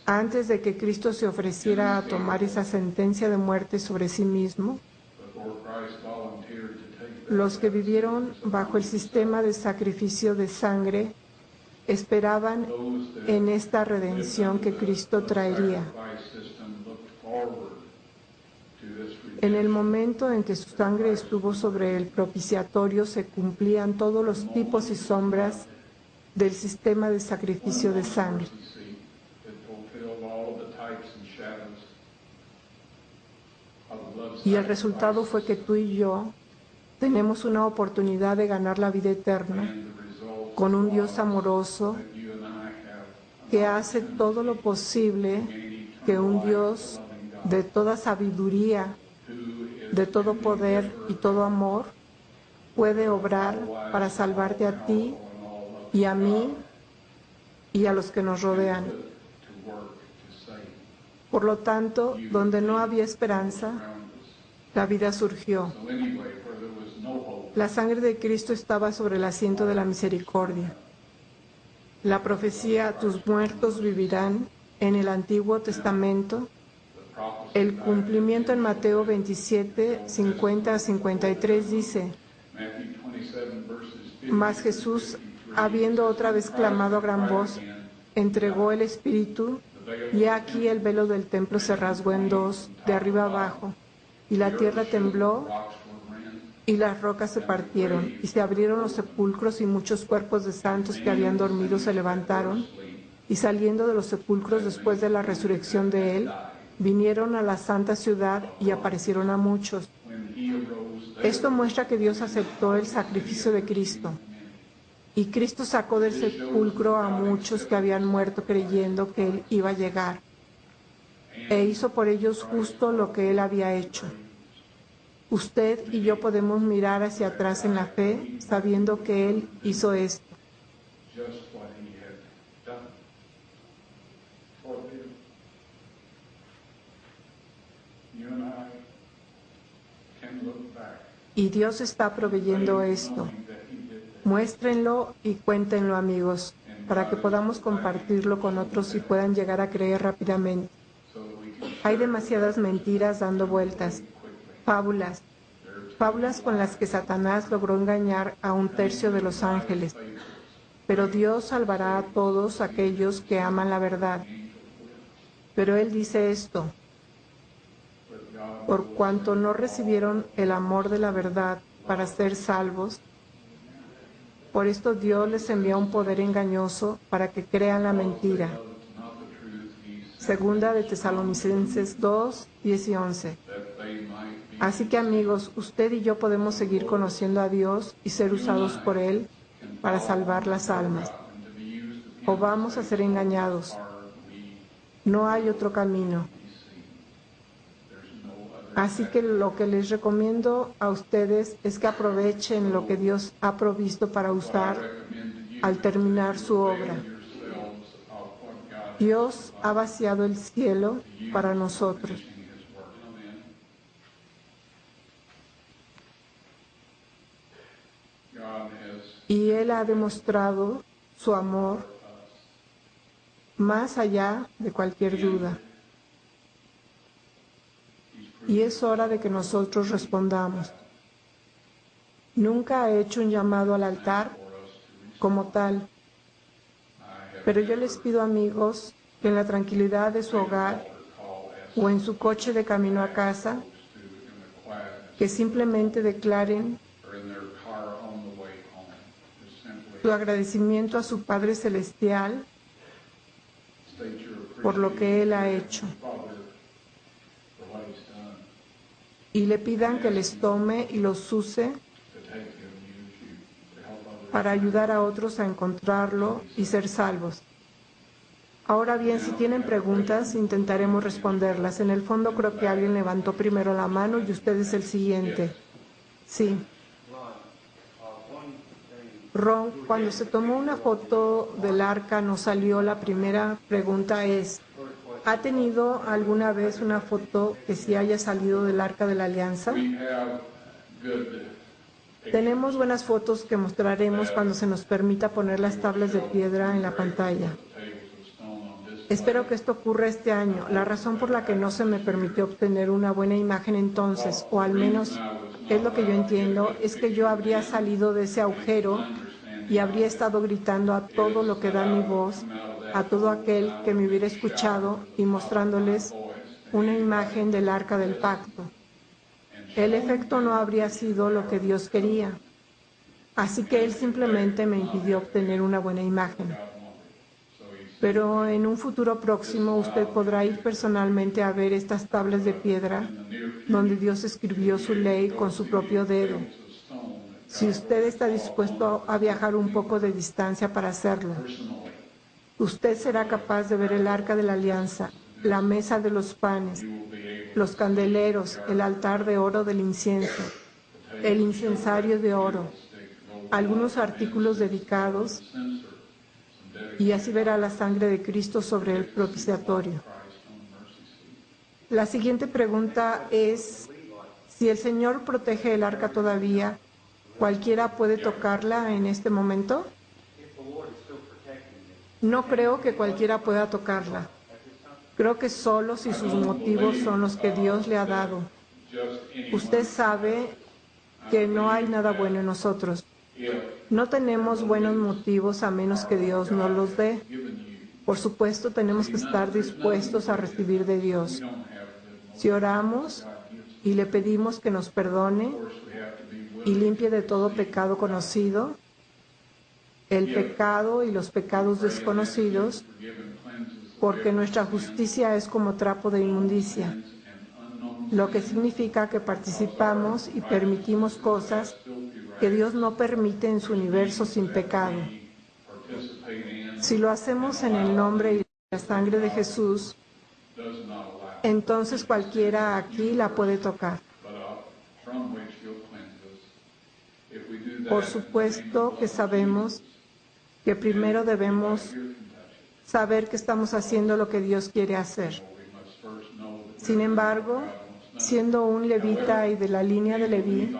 Antes de que Cristo se ofreciera a tomar esa sentencia de muerte sobre sí mismo, los que vivieron bajo el sistema de sacrificio de sangre esperaban en esta redención que Cristo traería. En el momento en que su sangre estuvo sobre el propiciatorio se cumplían todos los tipos y sombras del sistema de sacrificio de sangre. Y el resultado fue que tú y yo tenemos una oportunidad de ganar la vida eterna con un Dios amoroso que hace todo lo posible que un Dios de toda sabiduría, de todo poder y todo amor puede obrar para salvarte a ti y a mí y a los que nos rodean. Por lo tanto, donde no había esperanza, la vida surgió. La sangre de Cristo estaba sobre el asiento de la misericordia. La profecía, tus muertos vivirán, en el Antiguo Testamento, el cumplimiento en Mateo 27, 50 a 53 dice: Mas Jesús, habiendo otra vez clamado a gran voz, entregó el Espíritu, y aquí el velo del templo se rasgó en dos, de arriba abajo, y la tierra tembló, y las rocas se partieron, y se abrieron los sepulcros, y muchos cuerpos de santos que habían dormido se levantaron, y saliendo de los sepulcros después de la resurrección de él, vinieron a la santa ciudad y aparecieron a muchos. Esto muestra que Dios aceptó el sacrificio de Cristo. Y Cristo sacó del sepulcro a muchos que habían muerto creyendo que Él iba a llegar. E hizo por ellos justo lo que Él había hecho. Usted y yo podemos mirar hacia atrás en la fe, sabiendo que Él hizo esto. Y Dios está proveyendo esto. Muéstrenlo y cuéntenlo, amigos, para que podamos compartirlo con otros y puedan llegar a creer rápidamente. Hay demasiadas mentiras dando vueltas, fábulas con las que Satanás logró engañar a 1/3 de los ángeles. Pero Dios salvará a todos aquellos que aman la verdad. Pero Él dice esto: por cuanto no recibieron el amor de la verdad para ser salvos, por esto Dios les envía un poder engañoso para que crean la mentira. Segunda de Tesalonicenses 2, 10 y 11. Así que amigos, usted y yo podemos seguir conociendo a Dios y ser usados por Él para salvar las almas. O vamos a ser engañados. No hay otro camino. Así que lo que les recomiendo a ustedes es que aprovechen lo que Dios ha provisto para usar al terminar su obra. Dios ha vaciado el cielo para nosotros. Y Él ha demostrado su amor más allá de cualquier duda. Y es hora de que nosotros respondamos. Nunca ha hecho un llamado al altar como tal, pero yo les pido, amigos, que en la tranquilidad de su hogar o en su coche de camino a casa, que simplemente declaren su agradecimiento a su Padre Celestial por lo que Él ha hecho. Y le pidan que les tome y los use para ayudar a otros a encontrarlo y ser salvos. Ahora bien, si tienen preguntas, intentaremos responderlas. En el fondo creo que alguien levantó primero la mano y usted es el siguiente. Sí. Ron, cuando se tomó una foto del arca, nos salió la primera pregunta es, ¿ha tenido alguna vez una foto que sí haya salido del arca de la alianza? Tenemos buenas fotos que mostraremos cuando se nos permita poner las tablas de piedra en la pantalla. Espero que esto ocurra este año. La razón por la que no se me permitió obtener una buena imagen entonces, o al menos es lo que yo entiendo, es que yo habría salido de ese agujero y habría estado gritando a todo lo que da mi voz, a todo aquel que me hubiera escuchado y mostrándoles una imagen del arca del pacto. El efecto no habría sido lo que Dios quería, así que Él simplemente me impidió obtener una buena imagen. Pero en un futuro próximo usted podrá ir personalmente a ver estas tablas de piedra donde Dios escribió su ley con su propio dedo. Si usted está dispuesto a viajar un poco de distancia para hacerlo, usted será capaz de ver el arca de la alianza, la mesa de los panes, los candeleros, el altar de oro del incienso, el incensario de oro, algunos artículos dedicados, y así verá la sangre de Cristo sobre el propiciatorio. La siguiente pregunta es, si el Señor protege el arca todavía, ¿cualquiera puede tocarla en este momento? No creo que cualquiera pueda tocarla. Creo que solo si sus motivos son los que Dios le ha dado. Usted sabe que no hay nada bueno en nosotros. No tenemos buenos motivos a menos que Dios nos los dé. Por supuesto, tenemos que estar dispuestos a recibir de Dios. Si oramos y le pedimos que nos perdone y limpie de todo pecado conocido, el pecado y los pecados desconocidos, porque nuestra justicia es como trapo de inmundicia, lo que significa que participamos y permitimos cosas que Dios no permite en su universo sin pecado. Si lo hacemos en el nombre y la sangre de Jesús, entonces cualquiera aquí la puede tocar. Por supuesto que sabemos que primero debemos saber que estamos haciendo lo que Dios quiere hacer. Sin embargo, siendo un levita y de la línea de Leví,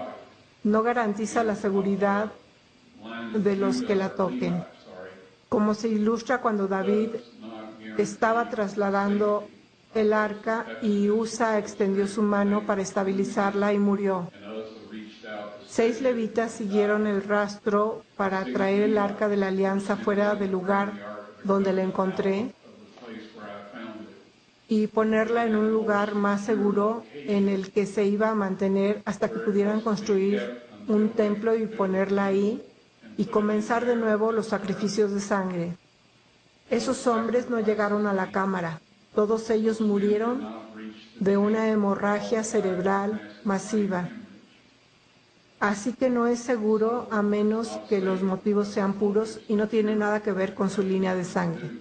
no garantiza la seguridad de los que la toquen. Como se ilustra cuando David estaba trasladando el arca y Usa extendió su mano para estabilizarla y murió. 6 levitas siguieron el rastro para traer el arca de la alianza fuera del lugar donde la encontré y ponerla en un lugar más seguro en el que se iba a mantener hasta que pudieran construir un templo y ponerla ahí y comenzar de nuevo los sacrificios de sangre. Esos hombres no llegaron a la cámara. Todos ellos murieron de una hemorragia cerebral masiva. Así que no es seguro a menos que los motivos sean puros y no tiene nada que ver con su línea de sangre.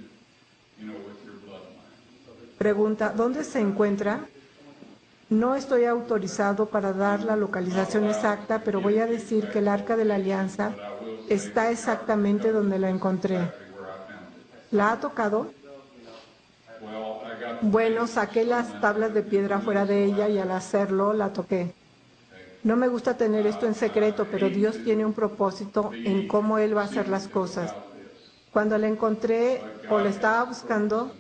Pregunta, ¿dónde se encuentra? No estoy autorizado para dar la localización exacta, pero voy a decir que el Arca de la Alianza está exactamente donde la encontré. ¿La ha tocado? Bueno, saqué las tablas de piedra fuera de ella y al hacerlo la toqué. No me gusta tener esto en secreto, pero Dios tiene un propósito en cómo Él va a hacer las cosas. Cuando la encontré o la estaba buscando,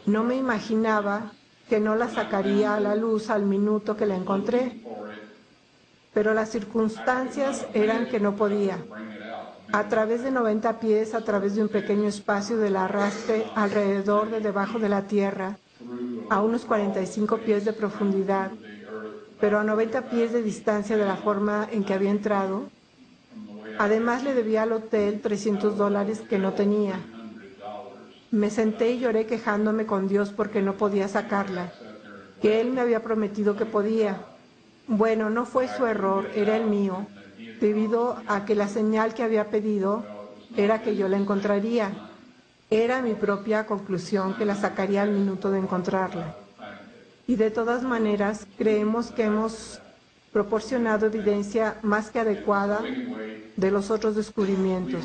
no me imaginaba que no la sacaría a la luz al minuto que la encontré, pero las circunstancias eran que no podía. A través de 90 pies, a través de un pequeño espacio del arrastre alrededor de debajo de la tierra, a unos 45 pies de profundidad, pero a 90 pies de distancia de la forma en que había entrado. Además le debía al hotel $300 que no tenía. Me senté y lloré quejándome con Dios porque no podía sacarla, que Él me había prometido que podía. Bueno, no fue su error, era el mío, debido a que la señal que había pedido era que yo la encontraría. Era mi propia conclusión que la sacaría al minuto de encontrarla. Y de todas maneras, creemos que hemos proporcionado evidencia más que adecuada de los otros descubrimientos.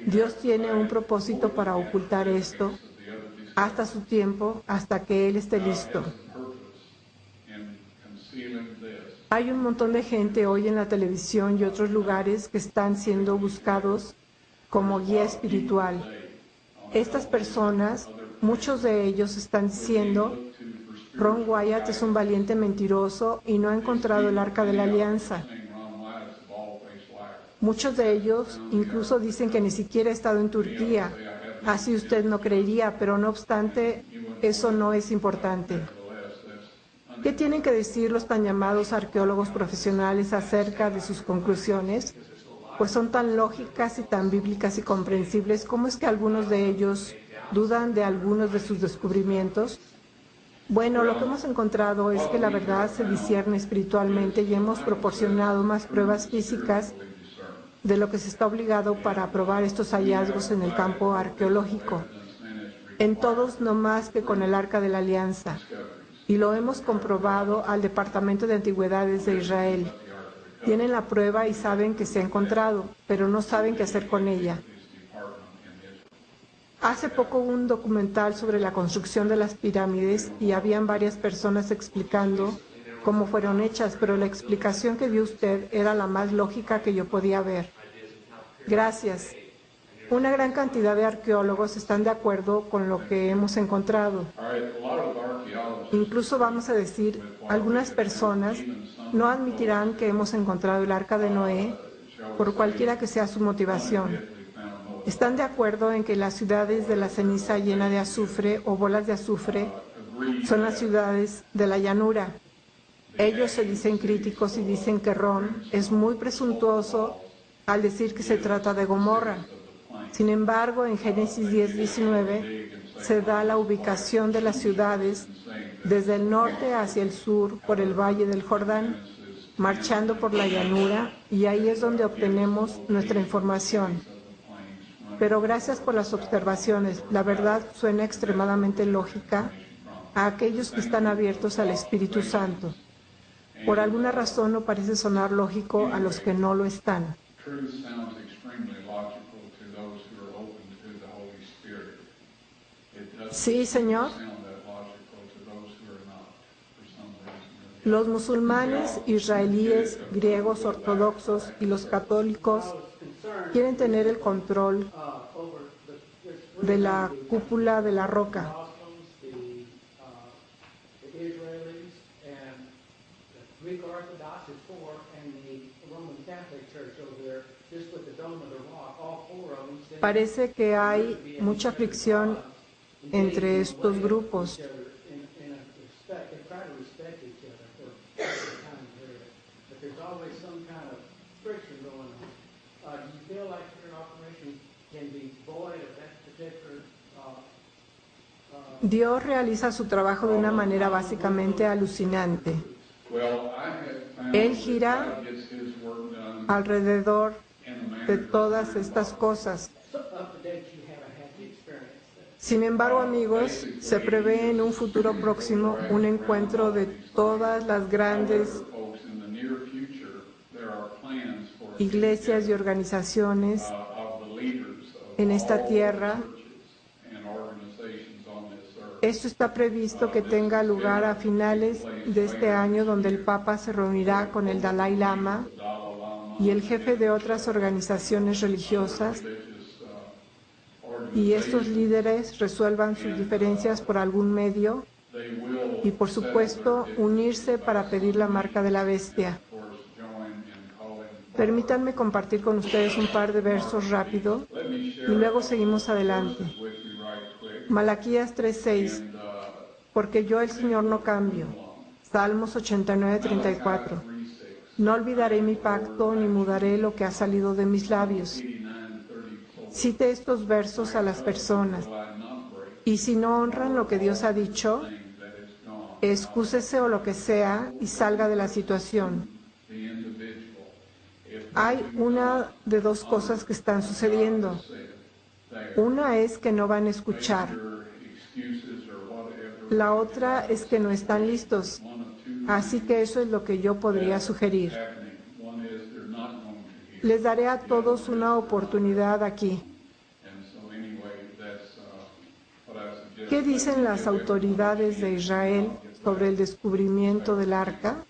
Dios tiene un propósito para ocultar esto hasta su tiempo, hasta que Él esté listo. Hay un montón de gente hoy en la televisión y otros lugares que están siendo buscados como guía espiritual. Estas personas, muchos de ellos están diciendo, Ron Wyatt es un valiente mentiroso y no ha encontrado el Arca de la Alianza. Muchos de ellos incluso dicen que ni siquiera ha estado en Turquía. Así usted no creería, pero no obstante, eso no es importante. ¿Qué tienen que decir los tan llamados arqueólogos profesionales acerca de sus conclusiones? Pues son tan lógicas y tan bíblicas y comprensibles. ¿Cómo es que algunos de ellos dudan de algunos de sus descubrimientos? Bueno, lo que hemos encontrado es que la verdad se discierne espiritualmente y hemos proporcionado más pruebas físicas de lo que se está obligado para probar estos hallazgos en el campo arqueológico. En todos no más que con el Arca de la Alianza. Y lo hemos comprobado al Departamento de Antigüedades de Israel. Tienen la prueba y saben que se ha encontrado, pero no saben qué hacer con ella. Hace poco hubo un documental sobre la construcción de las pirámides y habían varias personas explicando cómo fueron hechas, pero la explicación que dio usted era la más lógica que yo podía ver. Gracias. Una gran cantidad de arqueólogos están de acuerdo con lo que hemos encontrado. Incluso vamos a decir, algunas personas no admitirán que hemos encontrado el Arca de Noé por cualquiera que sea su motivación. Están de acuerdo en que las ciudades de la ceniza llena de azufre o bolas de azufre son las ciudades de la llanura. Ellos se dicen críticos y dicen que Ron es muy presuntuoso al decir que se trata de Gomorra. Sin embargo, en Génesis 10:19 se da la ubicación de las ciudades desde el norte hacia el sur por el valle del Jordán, marchando por la llanura, y ahí es donde obtenemos nuestra información. Pero gracias por las observaciones. La verdad suena extremadamente lógica a aquellos que están abiertos al Espíritu Santo. Por alguna razón no parece sonar lógico a los que no lo están. Sí, Señor. Los musulmanes, israelíes, griegos, ortodoxos y los católicos quieren tener el control de la cúpula de la roca. Parece que hay mucha fricción entre estos grupos. Dios realiza su trabajo de una manera básicamente alucinante. Él gira alrededor de todas estas cosas. Sin embargo, amigos, se prevé en un futuro próximo un encuentro de todas las grandes iglesias y organizaciones en esta tierra. Esto está previsto que tenga lugar a finales de este año, donde el Papa se reunirá con el Dalai Lama y el jefe de otras organizaciones religiosas, y estos líderes resuelvan sus diferencias por algún medio y, por supuesto, unirse para pedir la marca de la bestia. Permítanme compartir con ustedes un par de versos rápido y luego seguimos adelante. Malaquías 3:6, porque yo el Señor no cambio. Salmos 89:34, no olvidaré mi pacto ni mudaré lo que ha salido de mis labios. Cite estos versos a las personas, y si no honran lo que Dios ha dicho, excúsese o lo que sea y salga de la situación. Hay una de dos cosas que están sucediendo. Una es que no van a escuchar. La otra es que no están listos. Así que eso es lo que yo podría sugerir. Les daré a todos una oportunidad aquí. ¿Qué dicen las autoridades de Israel sobre el descubrimiento del arca?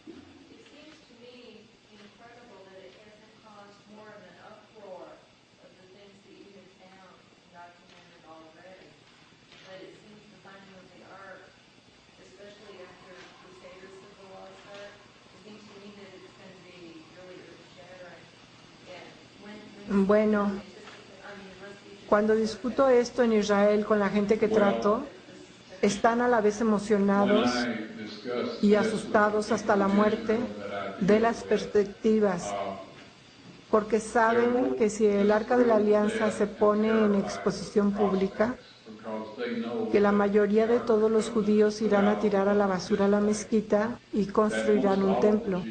Bueno, cuando discuto esto en Israel con la gente que trato, están a la vez emocionados y asustados hasta la muerte de las perspectivas, porque saben que si el Arca de la Alianza se pone en exposición pública, que la mayoría de todos los judíos irán a tirar a la basura la mezquita y construirán un templo.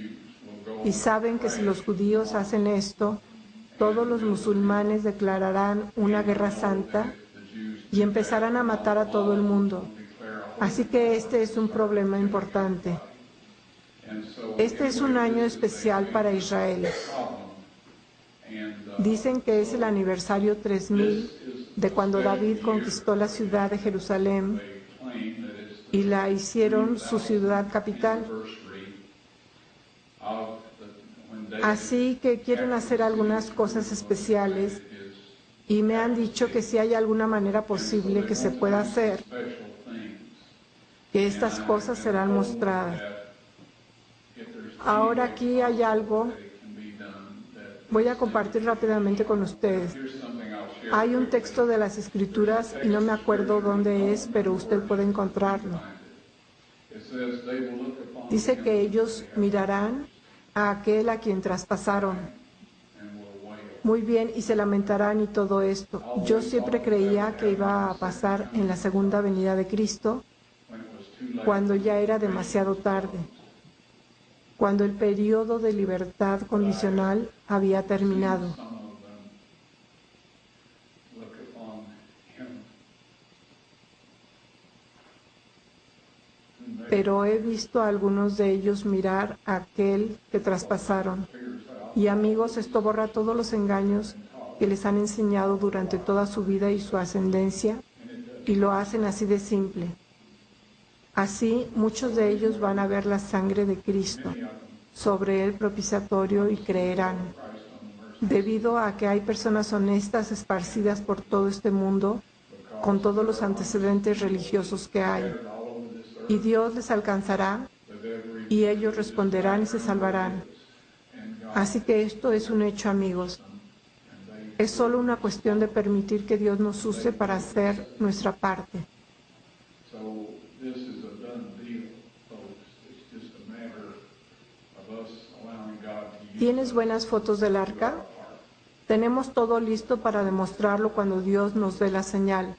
Y saben que si los judíos hacen esto, todos los musulmanes declararán una guerra santa y empezarán a matar a todo el mundo. Así que este es un problema importante. Este es un año especial para Israel. Dicen que es el aniversario 3000 de cuando David conquistó la ciudad de Jerusalén y la hicieron su ciudad capital. Así que quieren hacer algunas cosas especiales y me han dicho que si hay alguna manera posible que se pueda hacer, que estas cosas serán mostradas. Ahora aquí hay algo, voy a compartir rápidamente con ustedes. Hay un texto de las Escrituras y no me acuerdo dónde es, pero usted puede encontrarlo. Dice que ellos mirarán a aquel a quien traspasaron. Muy bien, y se lamentarán y todo esto. Yo siempre creía que iba a pasar en la segunda venida de Cristo, cuando ya era demasiado tarde, cuando el periodo de libertad condicional había terminado. Pero he visto a algunos de ellos mirar a aquel que traspasaron. Y amigos, esto borra todos los engaños que les han enseñado durante toda su vida y su ascendencia, y lo hacen así de simple. Así, muchos de ellos van a ver la sangre de Cristo sobre el propiciatorio y creerán. Debido a que hay personas honestas esparcidas por todo este mundo, con todos los antecedentes religiosos que hay. Y Dios les alcanzará, y ellos responderán y se salvarán. Así que esto es un hecho, amigos. Es solo una cuestión de permitir que Dios nos use para hacer nuestra parte. ¿Tienes buenas fotos del arca? Tenemos todo listo para demostrarlo cuando Dios nos dé la señal.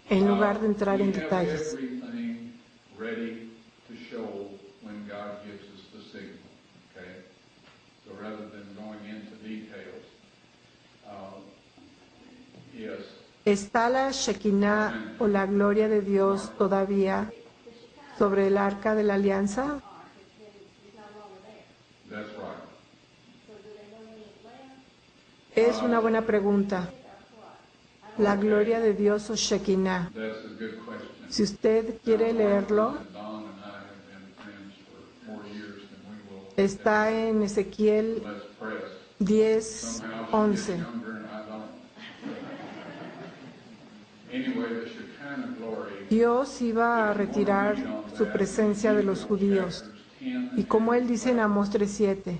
en lugar de entrar en We have detalles. everything ready to show when God gives us the signal, okay? So rather than going into details, yes, ¿Está la Shekinah o la gloria de Dios todavía sobre el arca de la alianza? that's right. Es una buena pregunta. La gloria de Dios o Shekinah. That's a good question. Si usted quiere leerlo, Don and I have been friends for more years than we will. está en Ezequiel Let's press. 10, Somehow she 11. gets younger and I don't. Anyway, the Shekinah glory. Dios iba a retirar su presencia de los judíos. Y como él dice en Amós 3:7,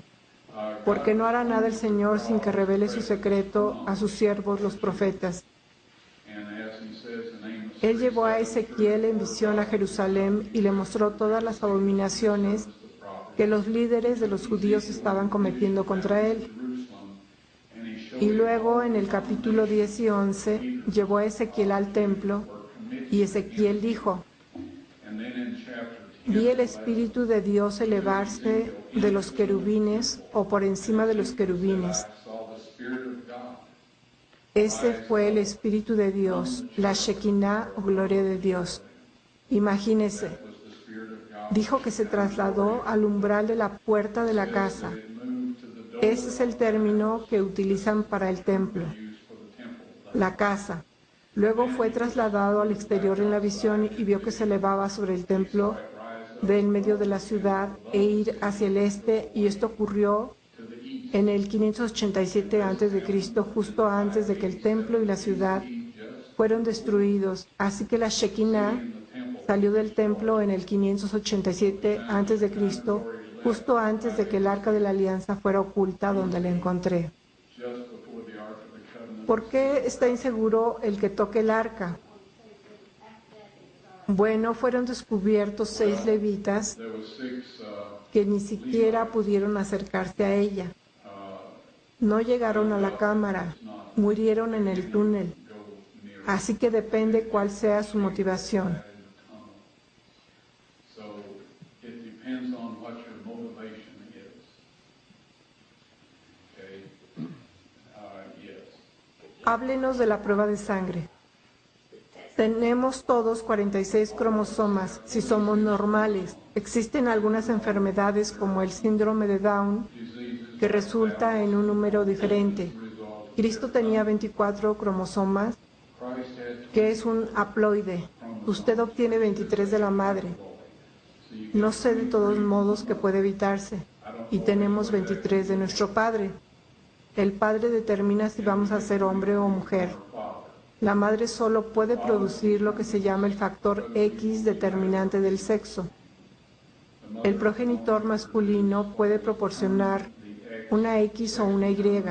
porque no hará nada el Señor sin que revele su secreto a sus siervos los profetas. Él llevó a Ezequiel en visión a Jerusalén y le mostró todas las abominaciones que los líderes de los judíos estaban cometiendo contra él. Y luego en el capítulo 10 y 11 llevó a Ezequiel al templo y Ezequiel dijo, vi el Espíritu de Dios elevarse de los querubines o por encima de los querubines. Ese fue el Espíritu de Dios, la Shekinah o gloria de Dios. Imagínese, dijo que se trasladó al umbral de la puerta de la casa. Ese es el término que utilizan para el templo, la casa. Luego fue trasladado al exterior en la visión y vio que se elevaba sobre el templo de en medio de la ciudad e ir hacia el este, y esto ocurrió en el 587 a.C., justo antes de que el templo y la ciudad fueron destruidos. Así que la Shekinah salió del templo en el 587 a.C., justo antes de que el arca de la alianza fuera oculta donde la encontré. ¿Por qué está inseguro el que toque el arca? Bueno, fueron descubiertos 6 levitas que ni siquiera pudieron acercarse a ella. No llegaron a la cámara, murieron en el túnel. Así que depende cuál sea su motivación. Háblenos de la prueba de sangre. Tenemos todos 46 cromosomas si somos normales. Existen algunas enfermedades como el síndrome de Down que resulta en un número diferente. Cristo tenía 24 cromosomas, que es un haploide. Usted obtiene 23 de la madre. No sé de todos modos que puede evitarse. Y tenemos 23 de nuestro padre. El padre determina si vamos a ser hombre o mujer. La madre solo puede producir lo que se llama el factor X determinante del sexo. El progenitor masculino puede proporcionar una X o una Y.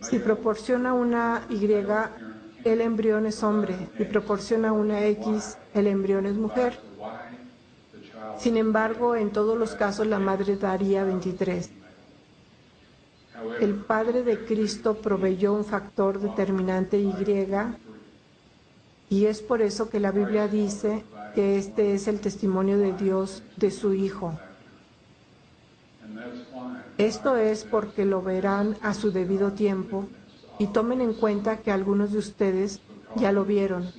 Si proporciona una Y, el embrión es hombre. Si proporciona una X, el embrión es mujer. Sin embargo, en todos los casos la madre daría 23. El Padre de Cristo proveyó un factor determinante Y, y es por eso que la Biblia dice que este es el testimonio de Dios de su Hijo. Esto es porque lo verán a su debido tiempo, y tomen en cuenta que algunos de ustedes ya lo vieron.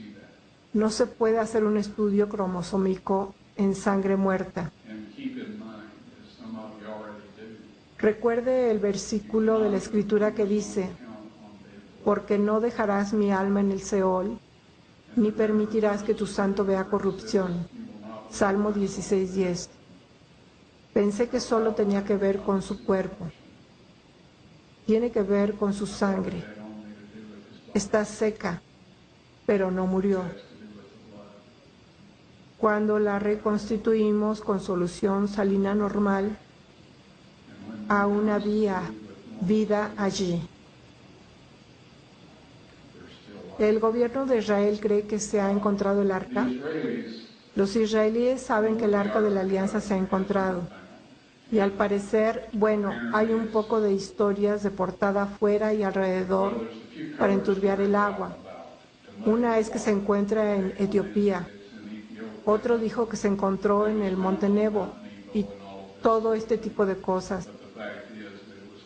No se puede hacer un estudio cromosómico en sangre muerta. Recuerde el versículo de la Escritura que dice, porque no dejarás mi alma en el Seol, ni permitirás que tu santo vea corrupción. Salmo 16:10. Pensé que solo tenía que ver con su cuerpo. Tiene que ver con su sangre. Está seca, pero no murió. Cuando la reconstituimos con solución salina normal, aún había vida allí. ¿El gobierno de Israel cree que se ha encontrado el arca? Los israelíes saben que el arca de la alianza se ha encontrado. Y al parecer, bueno, hay un poco de historias de portada afuera y alrededor para enturbiar el agua. Una es que se encuentra en Etiopía. Otro dijo que se encontró en el Monte Nebo y todo este tipo de cosas.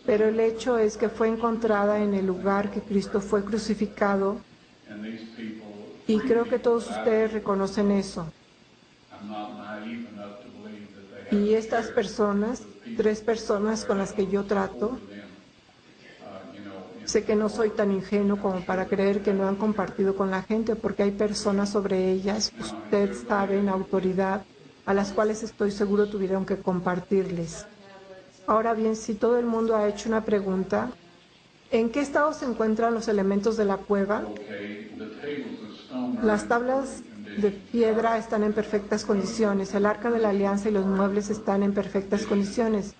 Pero el hecho es que fue encontrada en el lugar que Cristo fue crucificado y creo que todos ustedes reconocen eso. Y estas personas, 3 personas con las que yo trato, sé que no soy tan ingenuo como para creer que no han compartido con la gente, porque hay personas sobre ellas, usted sabe, en autoridad, a las cuales estoy seguro tuvieron que compartirles. Ahora bien, si todo el mundo ha hecho una pregunta, ¿en qué estado se encuentran los elementos de la cueva? Las tablas de piedra están en perfectas condiciones, el arca de la alianza y los muebles están en perfectas condiciones.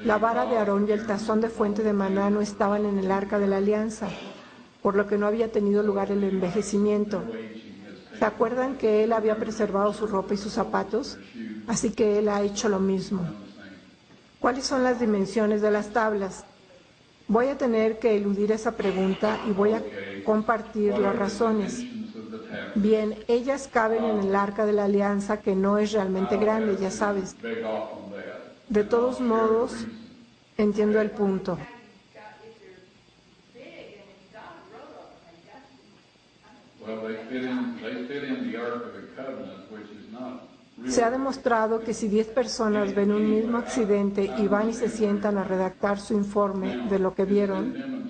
La vara de Aarón y el tazón de fuente de maná no estaban en el arca de la alianza, por lo que no había tenido lugar el envejecimiento. ¿Se acuerdan que él había preservado su ropa y sus zapatos? Así que él ha hecho lo mismo. ¿Cuáles son las dimensiones de las tablas? Voy a tener que eludir esa pregunta y voy a compartir las razones. Bien, ellas caben en el arca de la alianza, que no es realmente grande, ya sabes. De todos modos, entiendo el punto. Se ha demostrado que si 10 personas ven un mismo accidente y van y se sientan a redactar su informe de lo que vieron,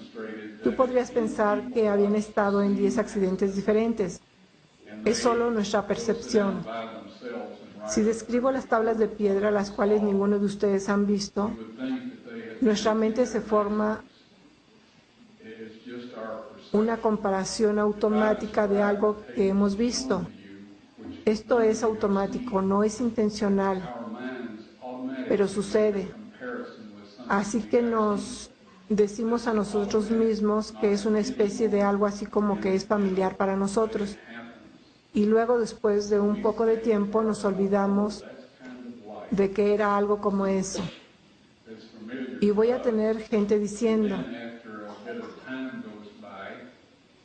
tú podrías pensar que habían estado en 10 accidentes diferentes. Es solo nuestra percepción. Si describo las tablas de piedra, las cuales ninguno de ustedes han visto, nuestra mente se forma una comparación automática de algo que hemos visto. Esto es automático, no es intencional, pero sucede. Así que nos decimos a nosotros mismos que es una especie de algo así como que es familiar para nosotros. Y luego, después de un poco de tiempo, nos olvidamos de que era algo como eso. Y voy a tener gente diciendo,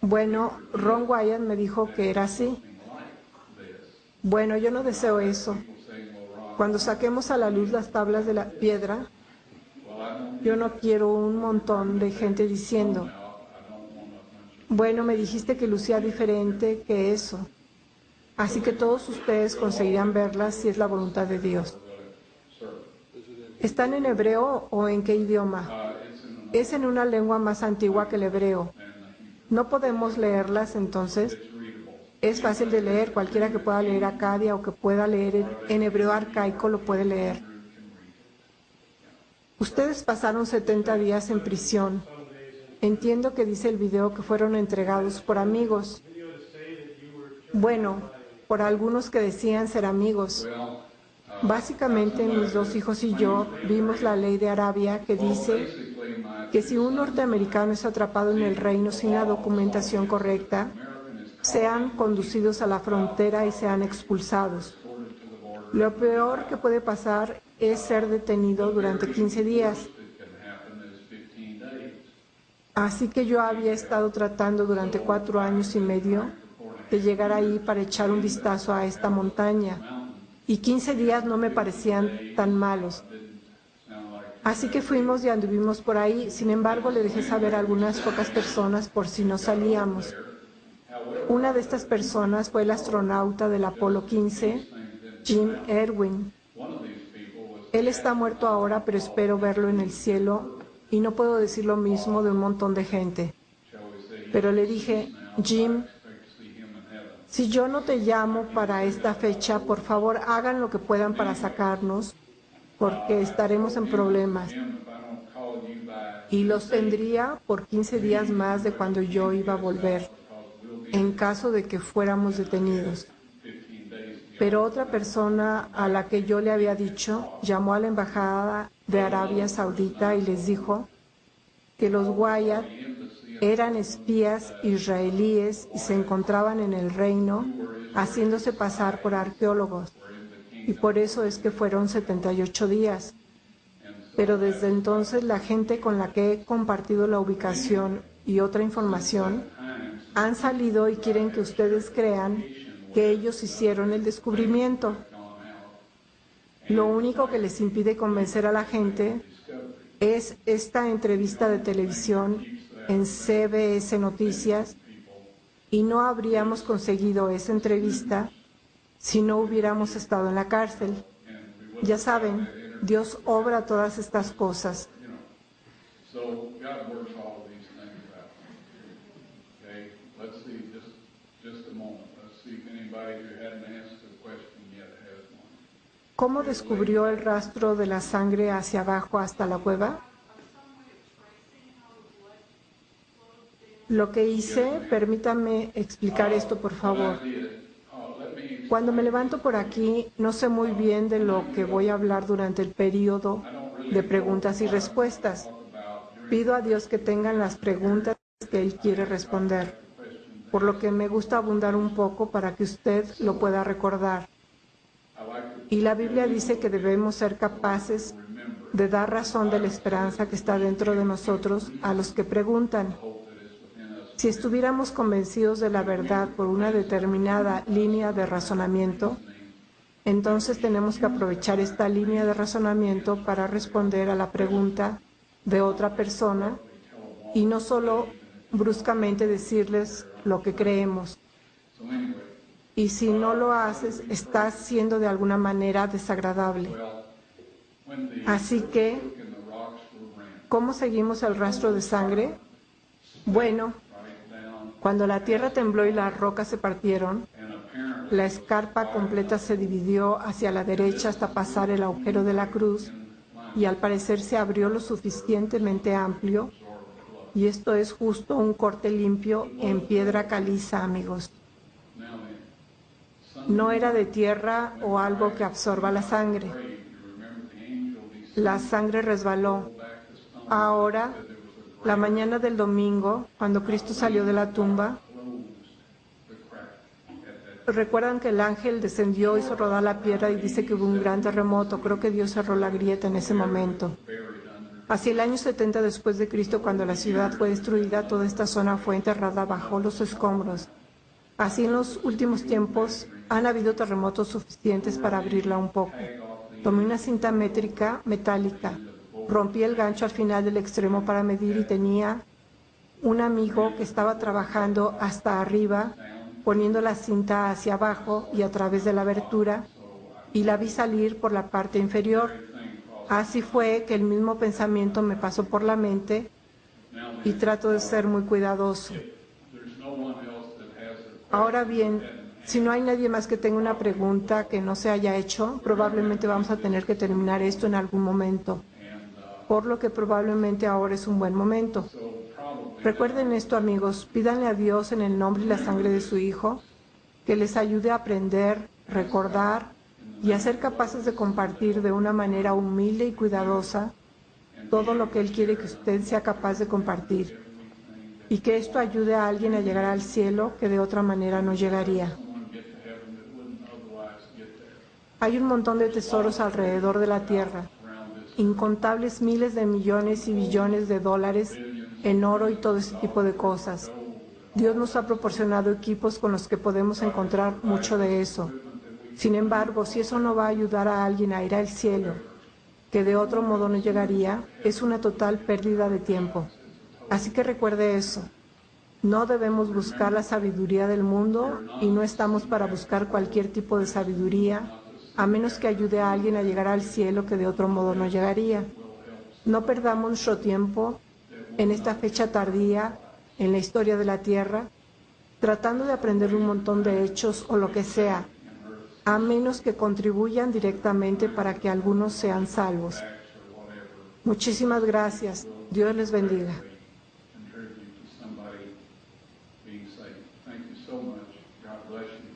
bueno, Ron Wyatt me dijo que era así. Bueno, yo no deseo eso. Cuando saquemos a la luz las tablas de la piedra, yo no quiero un montón de gente diciendo, bueno, me dijiste que lucía diferente que eso. Así que todos ustedes conseguirán verlas si es la voluntad de Dios. ¿Están en hebreo o en qué idioma? Es en una lengua más antigua que el hebreo. No podemos leerlas, entonces. Es fácil de leer. Cualquiera que pueda leer Acadia o que pueda leer en hebreo arcaico lo puede leer. Ustedes pasaron 70 días en prisión. Entiendo que dice el video que fueron entregados por amigos. Bueno, por algunos que decían ser amigos. Básicamente, mis 2 hijos y yo vimos la ley de Arabia que dice que si un norteamericano es atrapado en el reino sin la documentación correcta, sean conducidos a la frontera y sean expulsados. Lo peor que puede pasar es ser detenido durante 15 días. Así que yo había estado tratando durante 4 años y medio de llegar ahí para echar un vistazo a esta montaña. Y 15 días no me parecían tan malos. Así que fuimos y anduvimos por ahí. Sin embargo, le dejé saber a algunas pocas personas por si no salíamos. Una de estas personas fue el astronauta del Apolo 15, Jim Irwin. Él está muerto ahora, pero espero verlo en el cielo, y no puedo decir lo mismo de un montón de gente. Pero le dije, Jim, si yo no te llamo para esta fecha, por favor hagan lo que puedan para sacarnos, porque estaremos en problemas. Y los tendría por 15 días más de cuando yo iba a volver, en caso de que fuéramos detenidos. Pero otra persona a la que yo le había dicho, llamó a la embajada de Arabia Saudita y les dijo que los Wyatt eran espías israelíes y se encontraban en el reino haciéndose pasar por arqueólogos. Y por eso es que fueron 78 días. Pero desde entonces la gente con la que he compartido la ubicación y otra información han salido y quieren que ustedes crean que ellos hicieron el descubrimiento. Lo único que les impide convencer a la gente es esta entrevista de televisión en CBS Noticias, y no habríamos conseguido esa entrevista si no hubiéramos estado en la cárcel. Ya saben, Dios obra todas estas cosas. So God works all of these things out. Okay, let's see, just a moment. Let's see if anybody who hadn't asked a question yet has one. ¿Cómo descubrió el rastro de la sangre hacia abajo hasta la cueva? Lo que hice, permítame explicar esto, por favor. Cuando me levanto por aquí, no sé muy bien de lo que voy a hablar durante el periodo de preguntas y respuestas. Pido a Dios que tengan las preguntas que Él quiere responder, por lo que me gusta abundar un poco para que usted lo pueda recordar. Y la Biblia dice que debemos ser capaces de dar razón de la esperanza que está dentro de nosotros a los que preguntan. Si estuviéramos convencidos de la verdad por una determinada línea de razonamiento, entonces tenemos que aprovechar esta línea de razonamiento para responder a la pregunta de otra persona y no solo bruscamente decirles lo que creemos. Y si no lo haces, estás siendo de alguna manera desagradable. Así que, ¿cómo seguimos el rastro de sangre? Bueno, cuando la tierra tembló y las rocas se partieron, la escarpa completa se dividió hacia la derecha hasta pasar el agujero de la cruz, y al parecer se abrió lo suficientemente amplio, y esto es justo un corte limpio en piedra caliza, amigos. No era de tierra o algo que absorba la sangre. La sangre resbaló. Ahora, la mañana del domingo, cuando Cristo salió de la tumba, recuerdan que el ángel descendió, hizo rodar la piedra y dice que hubo un gran terremoto. Creo que Dios cerró la grieta en ese momento. Hacia el año 70 después de Cristo, cuando la ciudad fue destruida, toda esta zona fue enterrada bajo los escombros. Así en los últimos tiempos han habido terremotos suficientes para abrirla un poco. Tomé una cinta métrica metálica, rompí el gancho al final del extremo para medir y tenía un amigo que estaba trabajando hasta arriba, poniendo la cinta hacia abajo y a través de la abertura, y la vi salir por la parte inferior. Así fue que el mismo pensamiento me pasó por la mente y trato de ser muy cuidadoso. Ahora bien, si no hay nadie más que tenga una pregunta que no se haya hecho, probablemente vamos a tener que terminar esto en algún momento, por lo que probablemente ahora es un buen momento. Recuerden esto, amigos, pídanle a Dios en el nombre y la sangre de su Hijo que les ayude a aprender, recordar y a ser capaces de compartir de una manera humilde y cuidadosa todo lo que Él quiere que usted sea capaz de compartir, y que esto ayude a alguien a llegar al cielo que de otra manera no llegaría. Hay un montón de tesoros alrededor de la tierra, incontables miles de millones y billones de dólares en oro y todo ese tipo de cosas. Dios nos ha proporcionado equipos con los que podemos encontrar mucho de eso. Sin embargo, si eso no va a ayudar a alguien a ir al cielo, que de otro modo no llegaría, es una total pérdida de tiempo. Así que recuerde eso. No debemos buscar la sabiduría del mundo y no estamos para buscar cualquier tipo de sabiduría, a menos que ayude a alguien a llegar al cielo que de otro modo no llegaría. No perdamos nuestro tiempo en esta fecha tardía en la historia de la Tierra, tratando de aprender un montón de hechos o lo que sea, a menos que contribuyan directamente para que algunos sean salvos. Muchísimas gracias. Dios les bendiga. Contribute to somebody being saved. Thank you so much. God bless you.